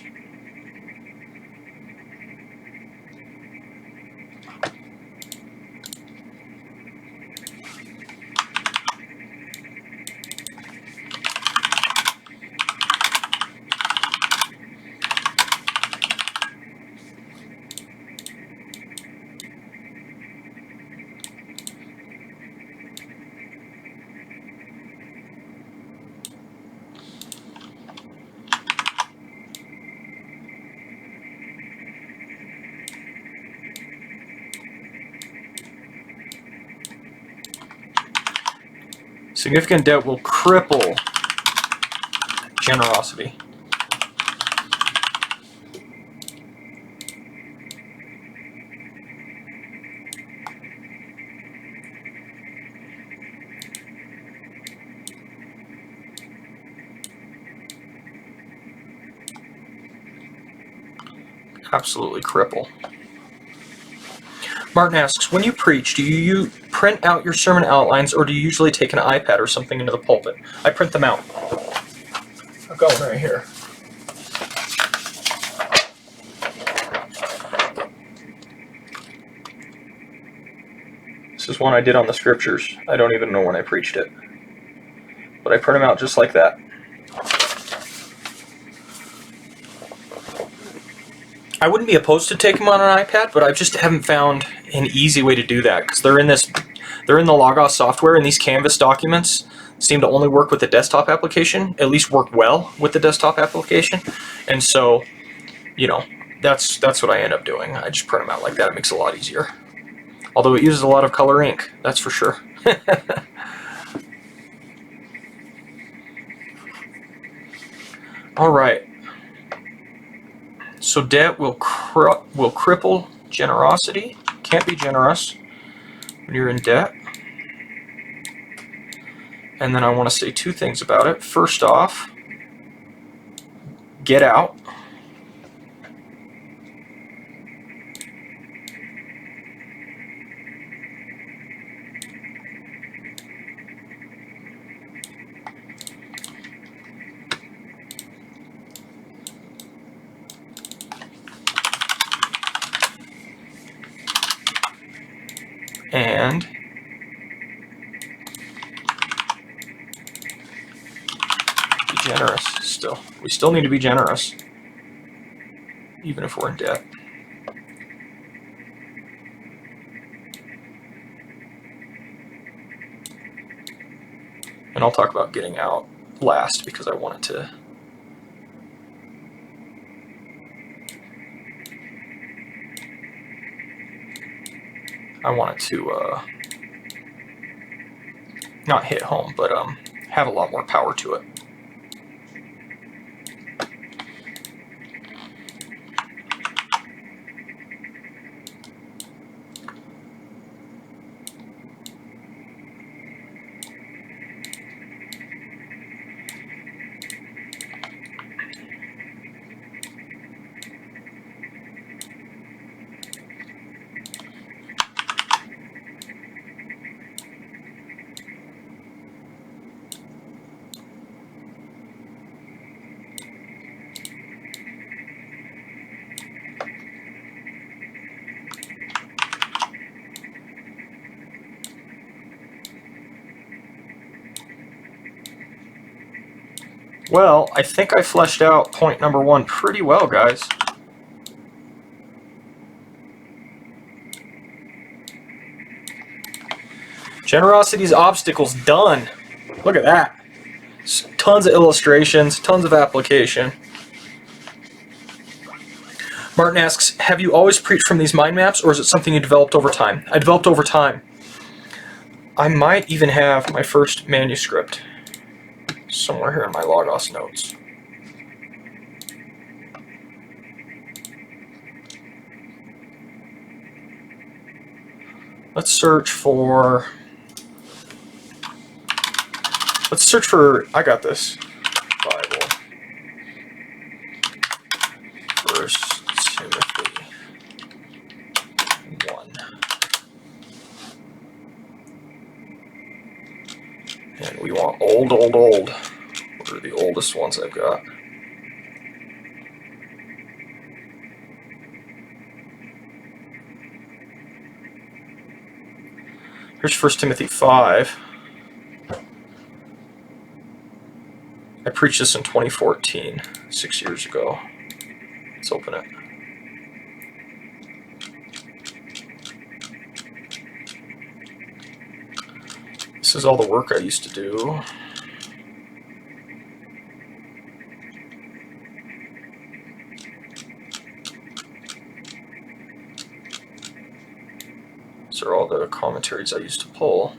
Significant debt will cripple generosity. Absolutely cripple. Martin asks, when you preach, do you print out your sermon outlines or do you usually take an iPad or something into the pulpit? I print them out. I've got one right here. This is one I did on the scriptures. I don't even know when I preached it. But I print them out just like that. I wouldn't be opposed to taking them on an iPad, but I just haven't found an easy way to do that because they're in the Logos software and these Canvas documents. seem to only work with the desktop application, at least work well with the desktop application. And so, you know, that's what I end up doing. I just print them out like that. It makes it a lot easier. Although it uses a lot of color ink, that's for sure. All right. So debt will cripple generosity. Can't be generous when you're in debt. And then I want to say two things about it. First off, get out. And be generous still. We still need to be generous, even if we're in debt. And I'll talk about getting out last because I want it to not hit home, but have a lot more power to it. Well, I think I fleshed out point number one pretty well, guys. Generosity's obstacles done. Look at that. Tons of illustrations, tons of application. Martin asks, have you always preached from these mind maps, or is it something you developed over time? I developed over time. I might even have my first manuscript somewhere here in my Logos notes. Let's search for, I got this, Bible, 1 Timothy 1. And we want old. What are the oldest ones I've got? Here's 1 Timothy 5. I preached this in 2014, 6 years ago. Let's open it. This is all the work I used to do. These are all the commentaries I used to pull.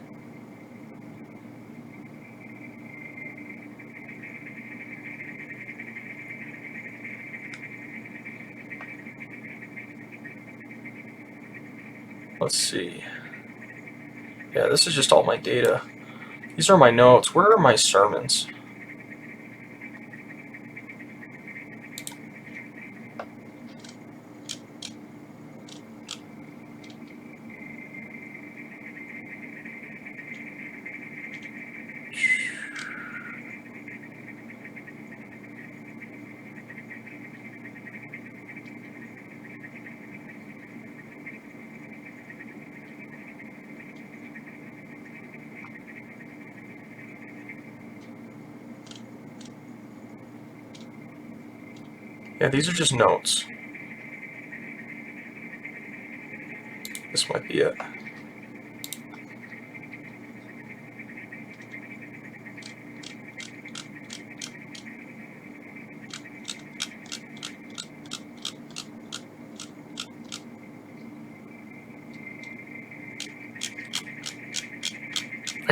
Let's see. Yeah, this is just all my data. These are my notes. Where are my sermons? Yeah, these are just notes. This might be it.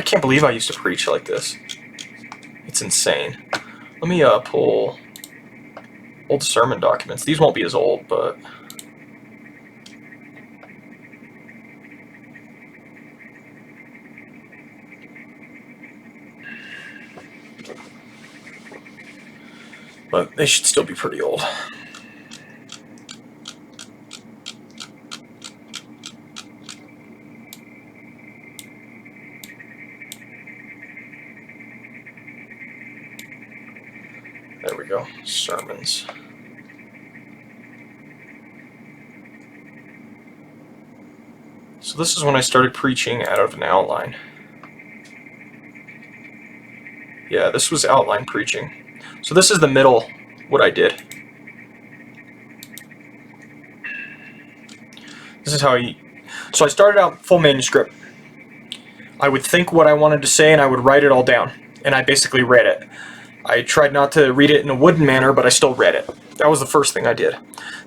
I can't believe I used to preach like this. It's insane. Let me pull old sermon documents. These won't be as old, but... but they should still be pretty old. There we go, sermons. So this is when I started preaching out of an outline. Yeah, this was outline preaching. So this is the middle, what I did. This is how so I started out full manuscript. I would think what I wanted to say and I would write it all down. And I basically read it. I tried not to read it in a wooden manner, but I still read it. That was the first thing I did.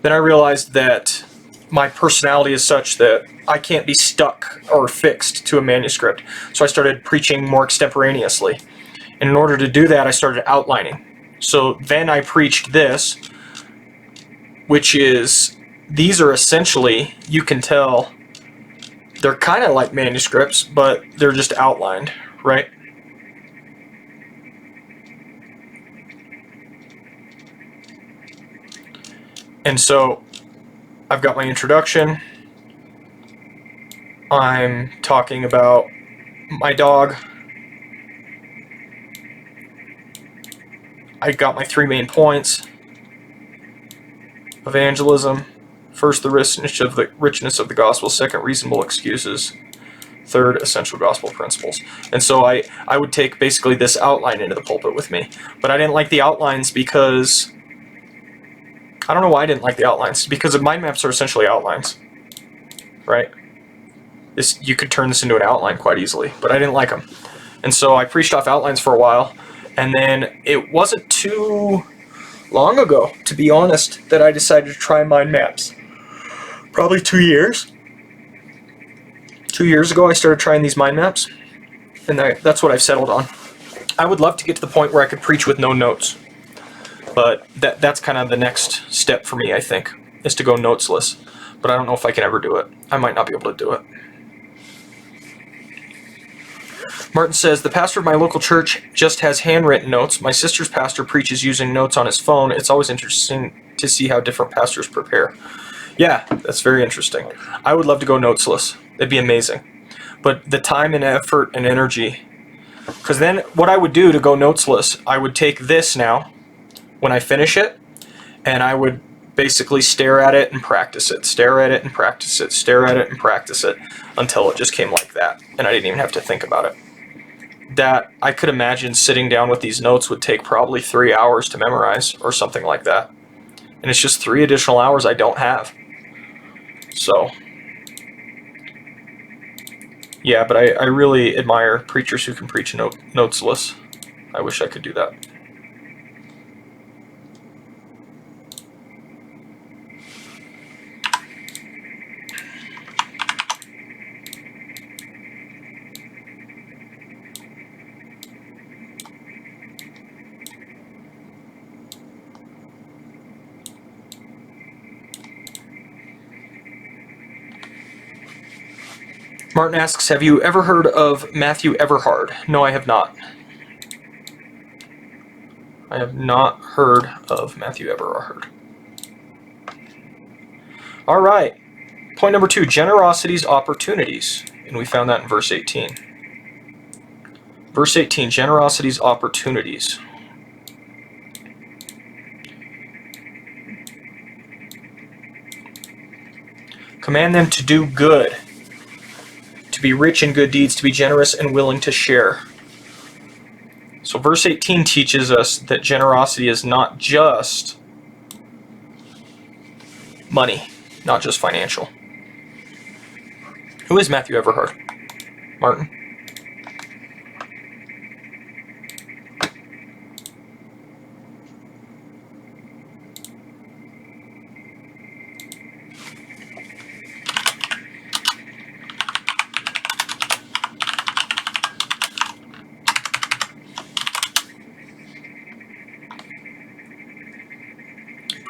Then I realized that my personality is such that I can't be stuck or fixed to a manuscript. So I started preaching more extemporaneously. And in order to do that, I started outlining. So then I preached this, which is, these are essentially, you can tell, they're kind of like manuscripts, but they're just outlined, right? And so I've got my introduction. I'm talking about my dog. I got my 3 main points. Evangelism. First, the richness of the gospel. Second, reasonable excuses. Third, essential gospel principles. And so I would take basically this outline into the pulpit with me. But I didn't like the outlines because... I don't know why I didn't like the outlines. Because mind maps are essentially outlines. Right? You could turn this into an outline quite easily. But I didn't like them. And so I preached off outlines for a while. And then it wasn't too long ago, to be honest, that I decided to try mind maps. Probably 2 years. 2 years ago I started trying these mind maps. And that's what I've settled on. I would love to get to the point where I could preach with no notes. But that's kind of the next step for me, I think, is to go notesless. But I don't know if I can ever do it. I might not be able to do it. Martin says, the pastor of my local church just has handwritten notes. My sister's pastor preaches using notes on his phone. It's always interesting to see how different pastors prepare. Yeah, that's very interesting. I would love to go notesless. It'd be amazing. But the time and effort and energy, because then what I would do to go notesless, I would take this now, when I finish it, and I would basically stare at it and practice it, stare at it and practice it, stare at it and practice it, until it just came like that, and I didn't even have to think about it. That I could imagine sitting down with these notes would take probably 3 hours to memorize, or something like that. And it's just 3 additional hours I don't have. So, yeah, but I really admire preachers who can preach notesless. I wish I could do that. Martin asks, have you ever heard of Matthew Everhard? No, I have not. I have not heard of Matthew Everhard. All right. Point number 2, generosity's opportunities. And we found that in verse 18. Verse 18, generosity's opportunities. Command them to do good, to be rich in good deeds, to be generous and willing to share. So verse 18 teaches us that generosity is not just money, not just financial. Who is Matthew Everhard? Martin?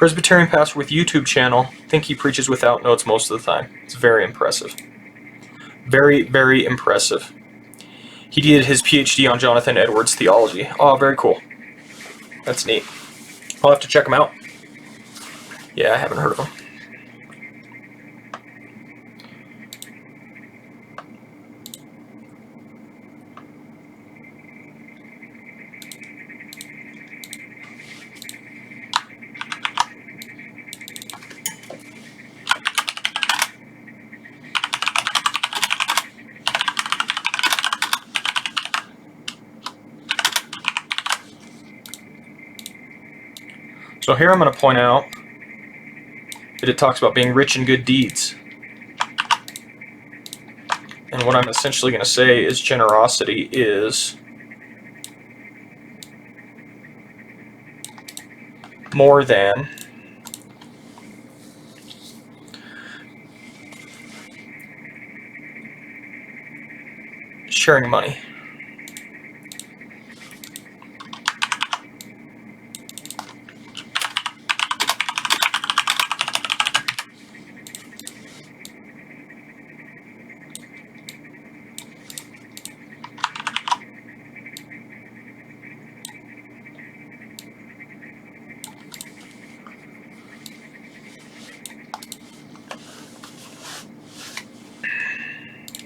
Presbyterian pastor with YouTube channel. Think he preaches without notes most of the time. It's very impressive. Very, very impressive. He did his PhD on Jonathan Edwards theology. Oh, very cool. That's neat. I'll have to check him out. Yeah, I haven't heard of him. So here I'm going to point out that it talks about being rich in good deeds. And what I'm essentially going to say is generosity is more than sharing money.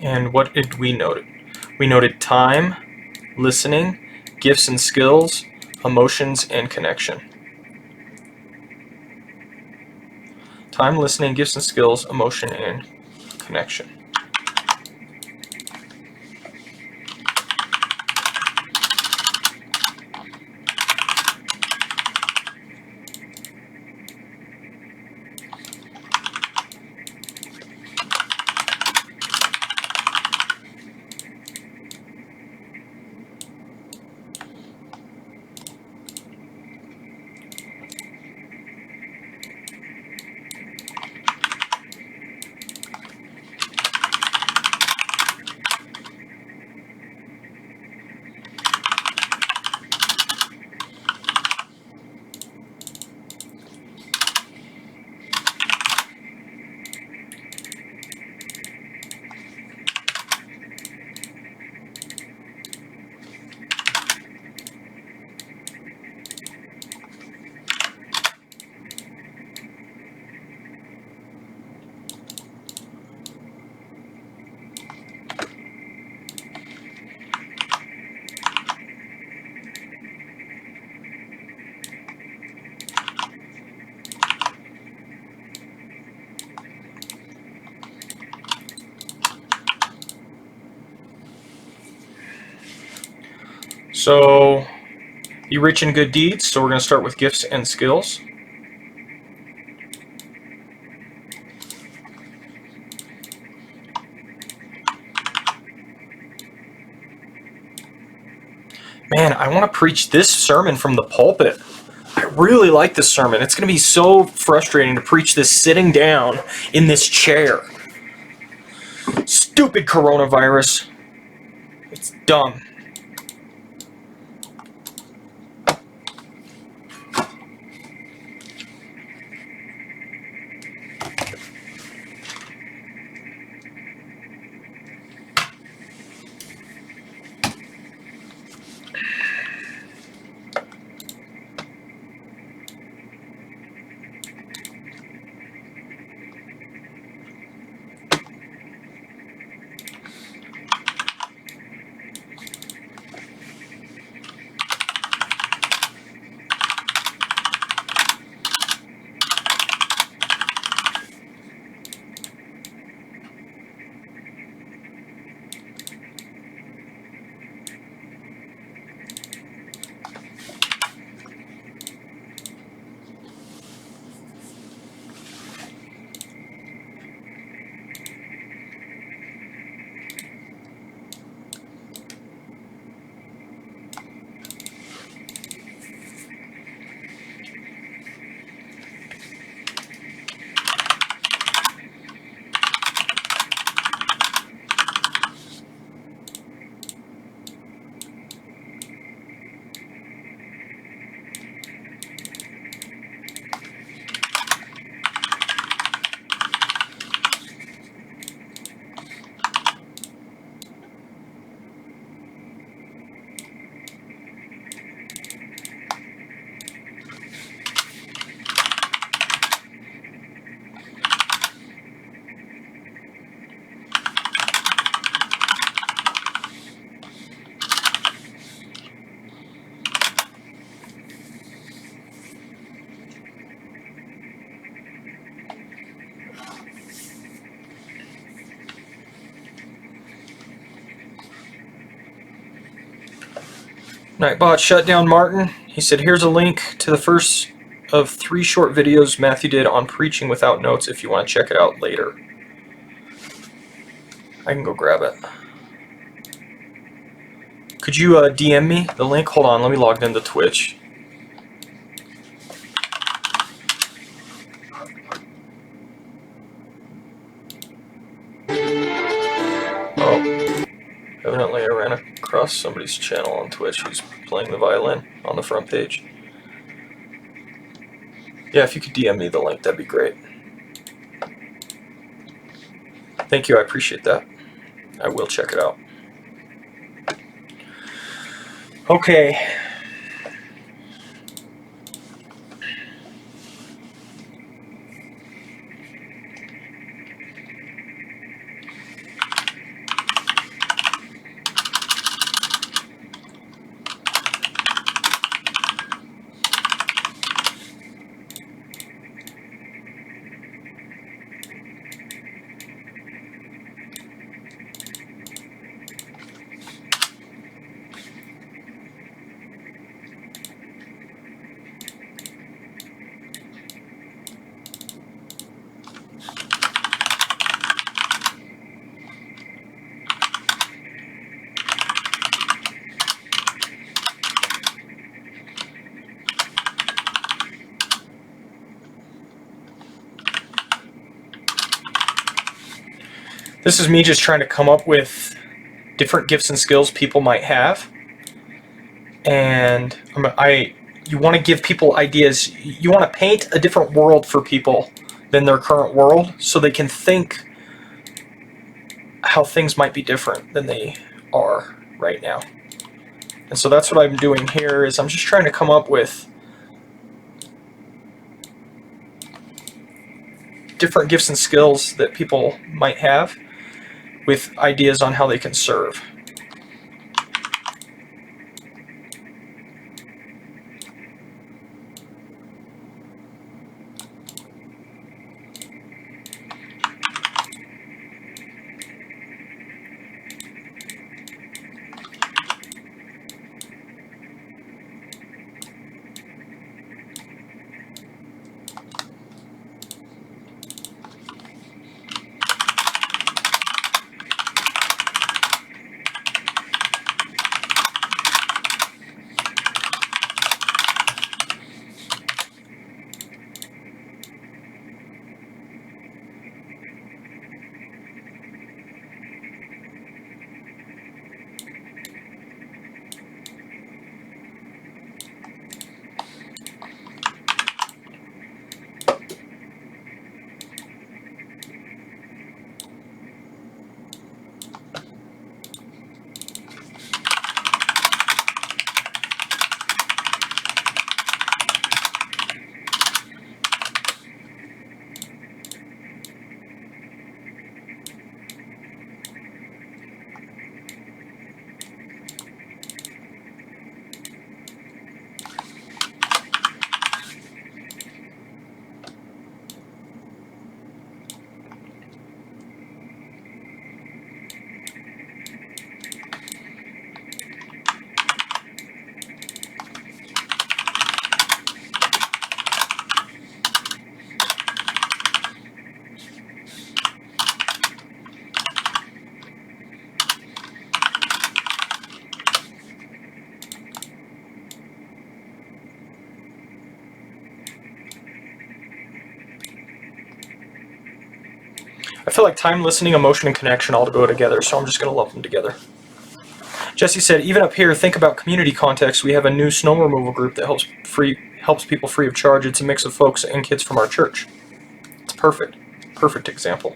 And what did we note? We noted time, listening, gifts and skills, emotions, and connection. Time, listening, gifts and skills, emotion, and connection. So, be rich in good deeds. So we're going to start with gifts and skills. Man, I want to preach this sermon from the pulpit. I really like this sermon. It's going to be so frustrating to preach this sitting down in this chair. Stupid coronavirus. It's dumb. Nightbot shut down Martin. He said, here's a link to the first of 3 short videos Matthew did on preaching without notes if you want to check it out later. I can go grab it. Could you DM me the link? Hold on, let me log into Twitch. Oh, evidently I ran across somebody's channel on Twitch who's playing the violin on the front page. Yeah, if you could DM me the link, that'd be great. Thank you, I appreciate that. I will check it out. Okay. This is me just trying to come up with different gifts and skills people might have. And you want to give people ideas. You want to paint a different world for people than their current world so they can think how things might be different than they are right now. And so that's what I'm doing here is I'm just trying to come up with different gifts and skills that people might have with ideas on how they can serve. I feel like time, listening, emotion, and connection all to go together, so I'm just going to lump them together. Jesse said, even up here, think about community context. We have a new snow removal group that helps people free of charge. It's a mix of folks and kids from our church. It's perfect. Perfect example.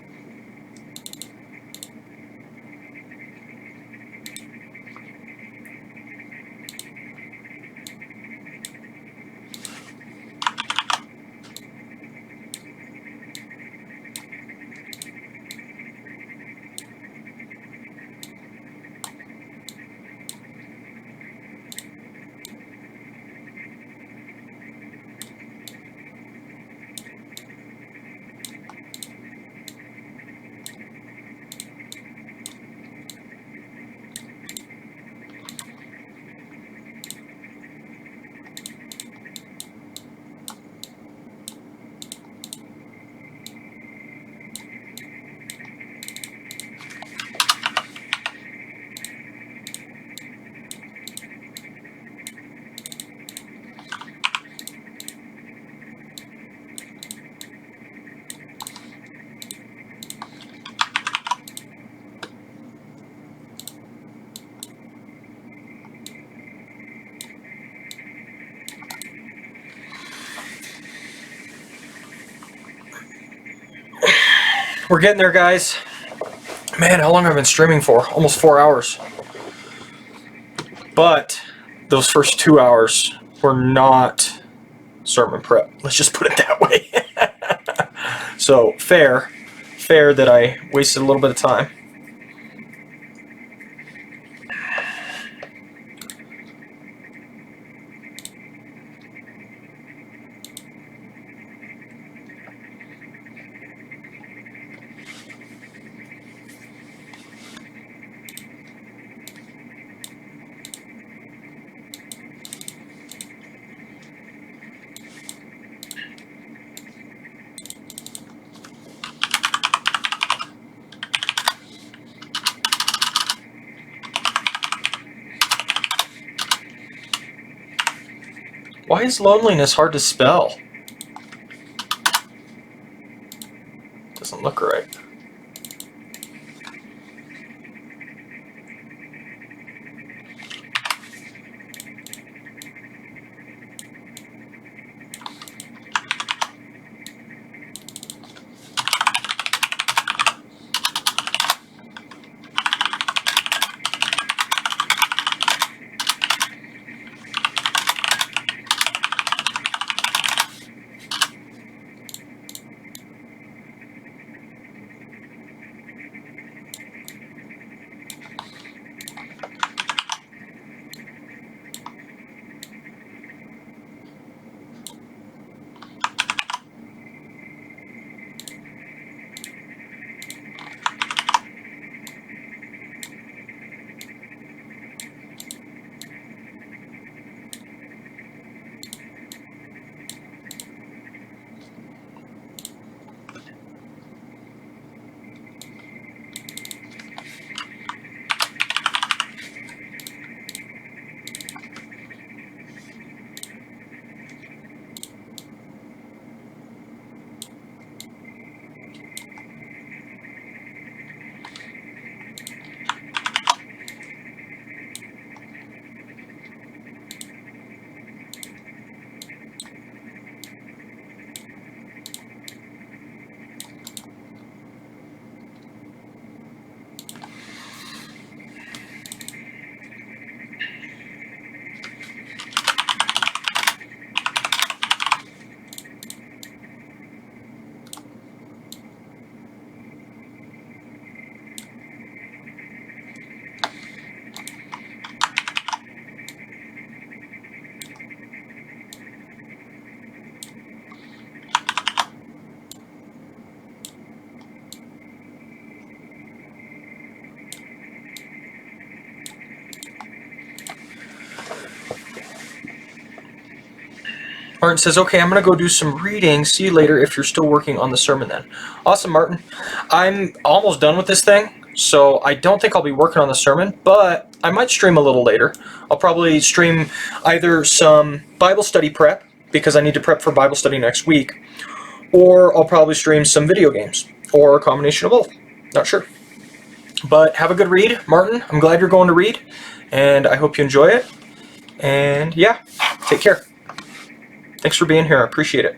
We're getting there, guys. Man, how long have I been streaming for? Almost 4 hours. But those first 2 hours were not sermon prep. Let's just put it that way. So, fair that I wasted a little bit of time. Why is loneliness hard to spell? Doesn't look right. Martin says, okay, I'm going to go do some reading. See you later if you're still working on the sermon then. Awesome, Martin. I'm almost done with this thing, so I don't think I'll be working on the sermon, but I might stream a little later. I'll probably stream either some Bible study prep, because I need to prep for Bible study next week, or I'll probably stream some video games, or a combination of both. Not sure. But have a good read, Martin. I'm glad you're going to read, and I hope you enjoy it. And yeah, take care. Thanks for being here. I appreciate it.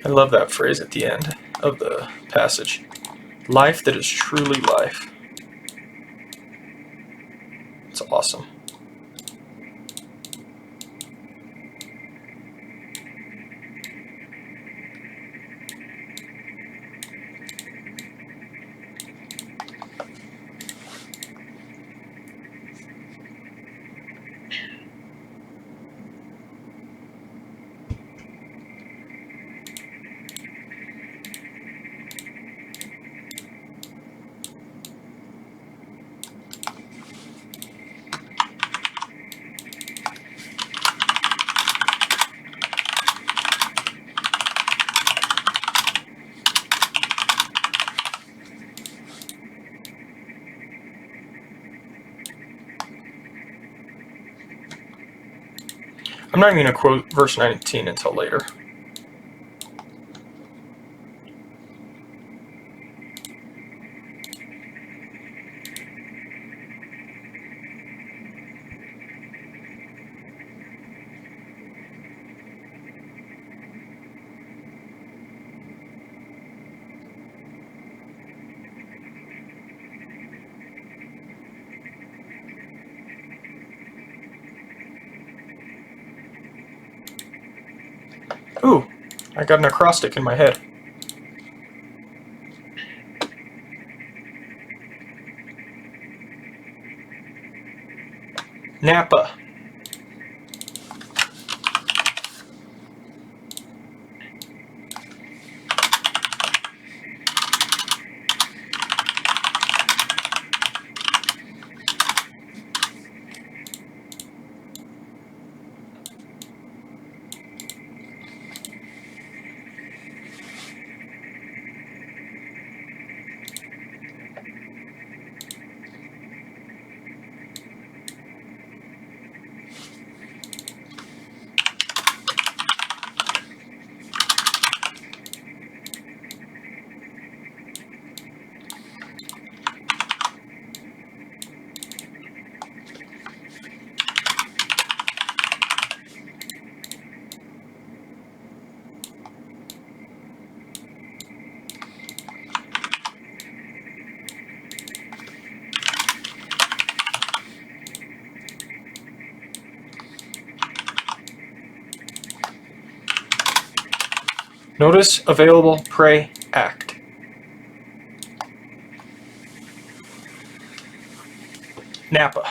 I love that phrase at the end of the passage. Life that is truly life. It's awesome. I'm not even going to quote verse 19 until later. Ooh, I got an acrostic in my head. Napa. Notice, available, pray, act. Napa.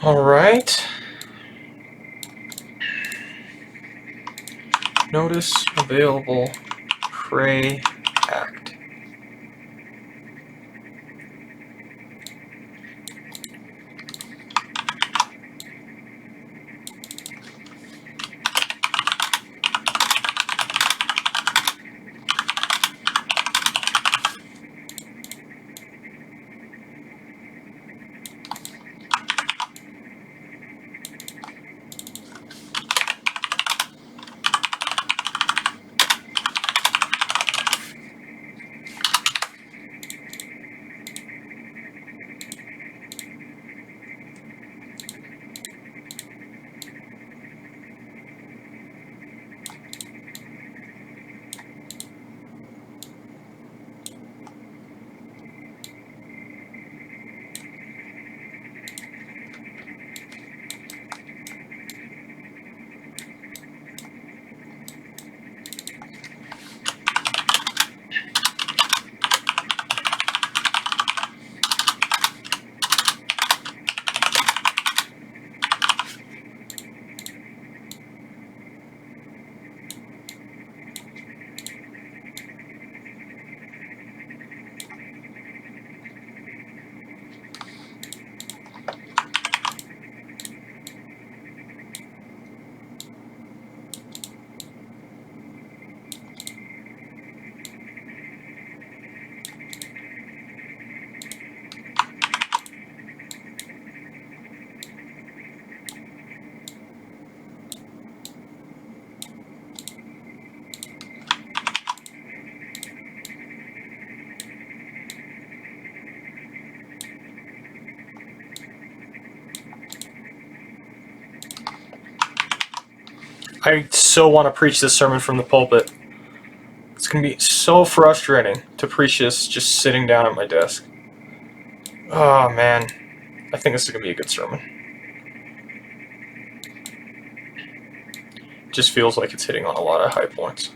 All right. Notice, available, pray, act. I so want to preach this sermon from the pulpit. It's going to be so frustrating to preach this just sitting down at my desk. Oh, man. I think this is going to be a good sermon. It just feels like it's hitting on a lot of high points.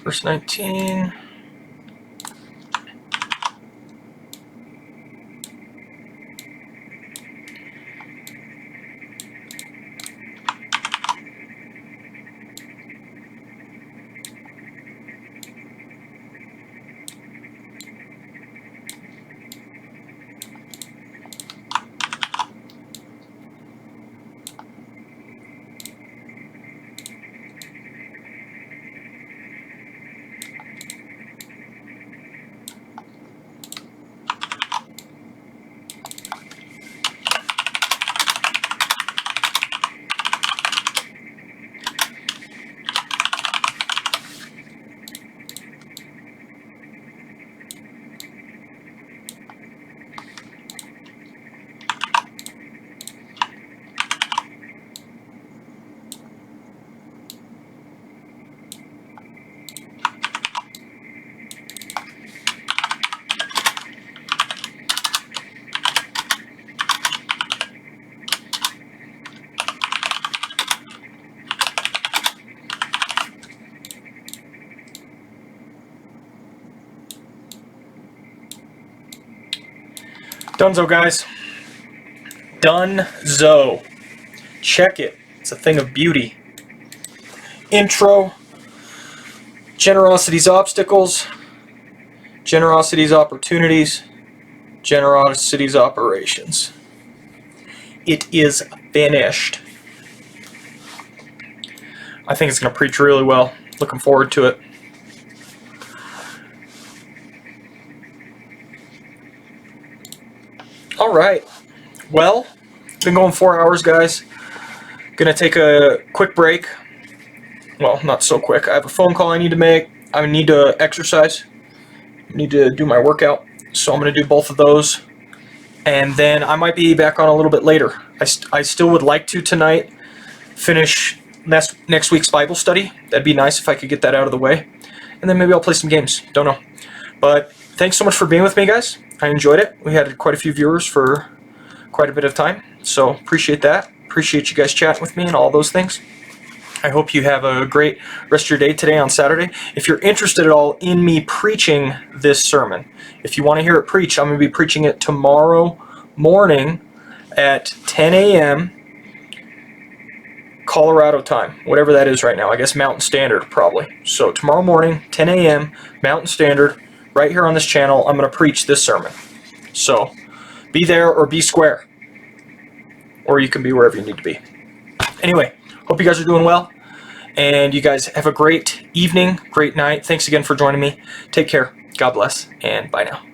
Verse 19. Dunzo, guys. Dunzo. Check it. It's a thing of beauty. Intro. Generosity's obstacles. Generosity's opportunities. Generosity's operations. It is finished. I think it's going to preach really well. Looking forward to it. All right. Well, been going 4 hours, guys. Gonna take a quick break. Well, not so quick. I have a phone call I need to make. I need to exercise. I need to do my workout. So I'm gonna do both of those. And then I might be back on a little bit later. I still would like to tonight finish next week's Bible study. That'd be nice if I could get that out of the way. And then maybe I'll play some games. Don't know. But thanks so much for being with me, guys. I enjoyed it. We had quite a few viewers for quite a bit of time. So appreciate that. Appreciate you guys chatting with me and all those things. I hope you have a great rest of your day today on Saturday. If you're interested at all in me preaching this sermon, if you want to hear it preached, I'm going to be preaching it tomorrow morning at 10 a.m. Colorado time, whatever that is right now. I guess Mountain Standard, probably. So tomorrow morning, 10 a.m. Mountain Standard, right here on this channel, I'm going to preach this sermon. So be there or be square. or you can be wherever you need to be. Anyway, hope you guys are doing well, and you guys have a great evening, great night. Thanks again for joining me. Take care. God bless, and bye now.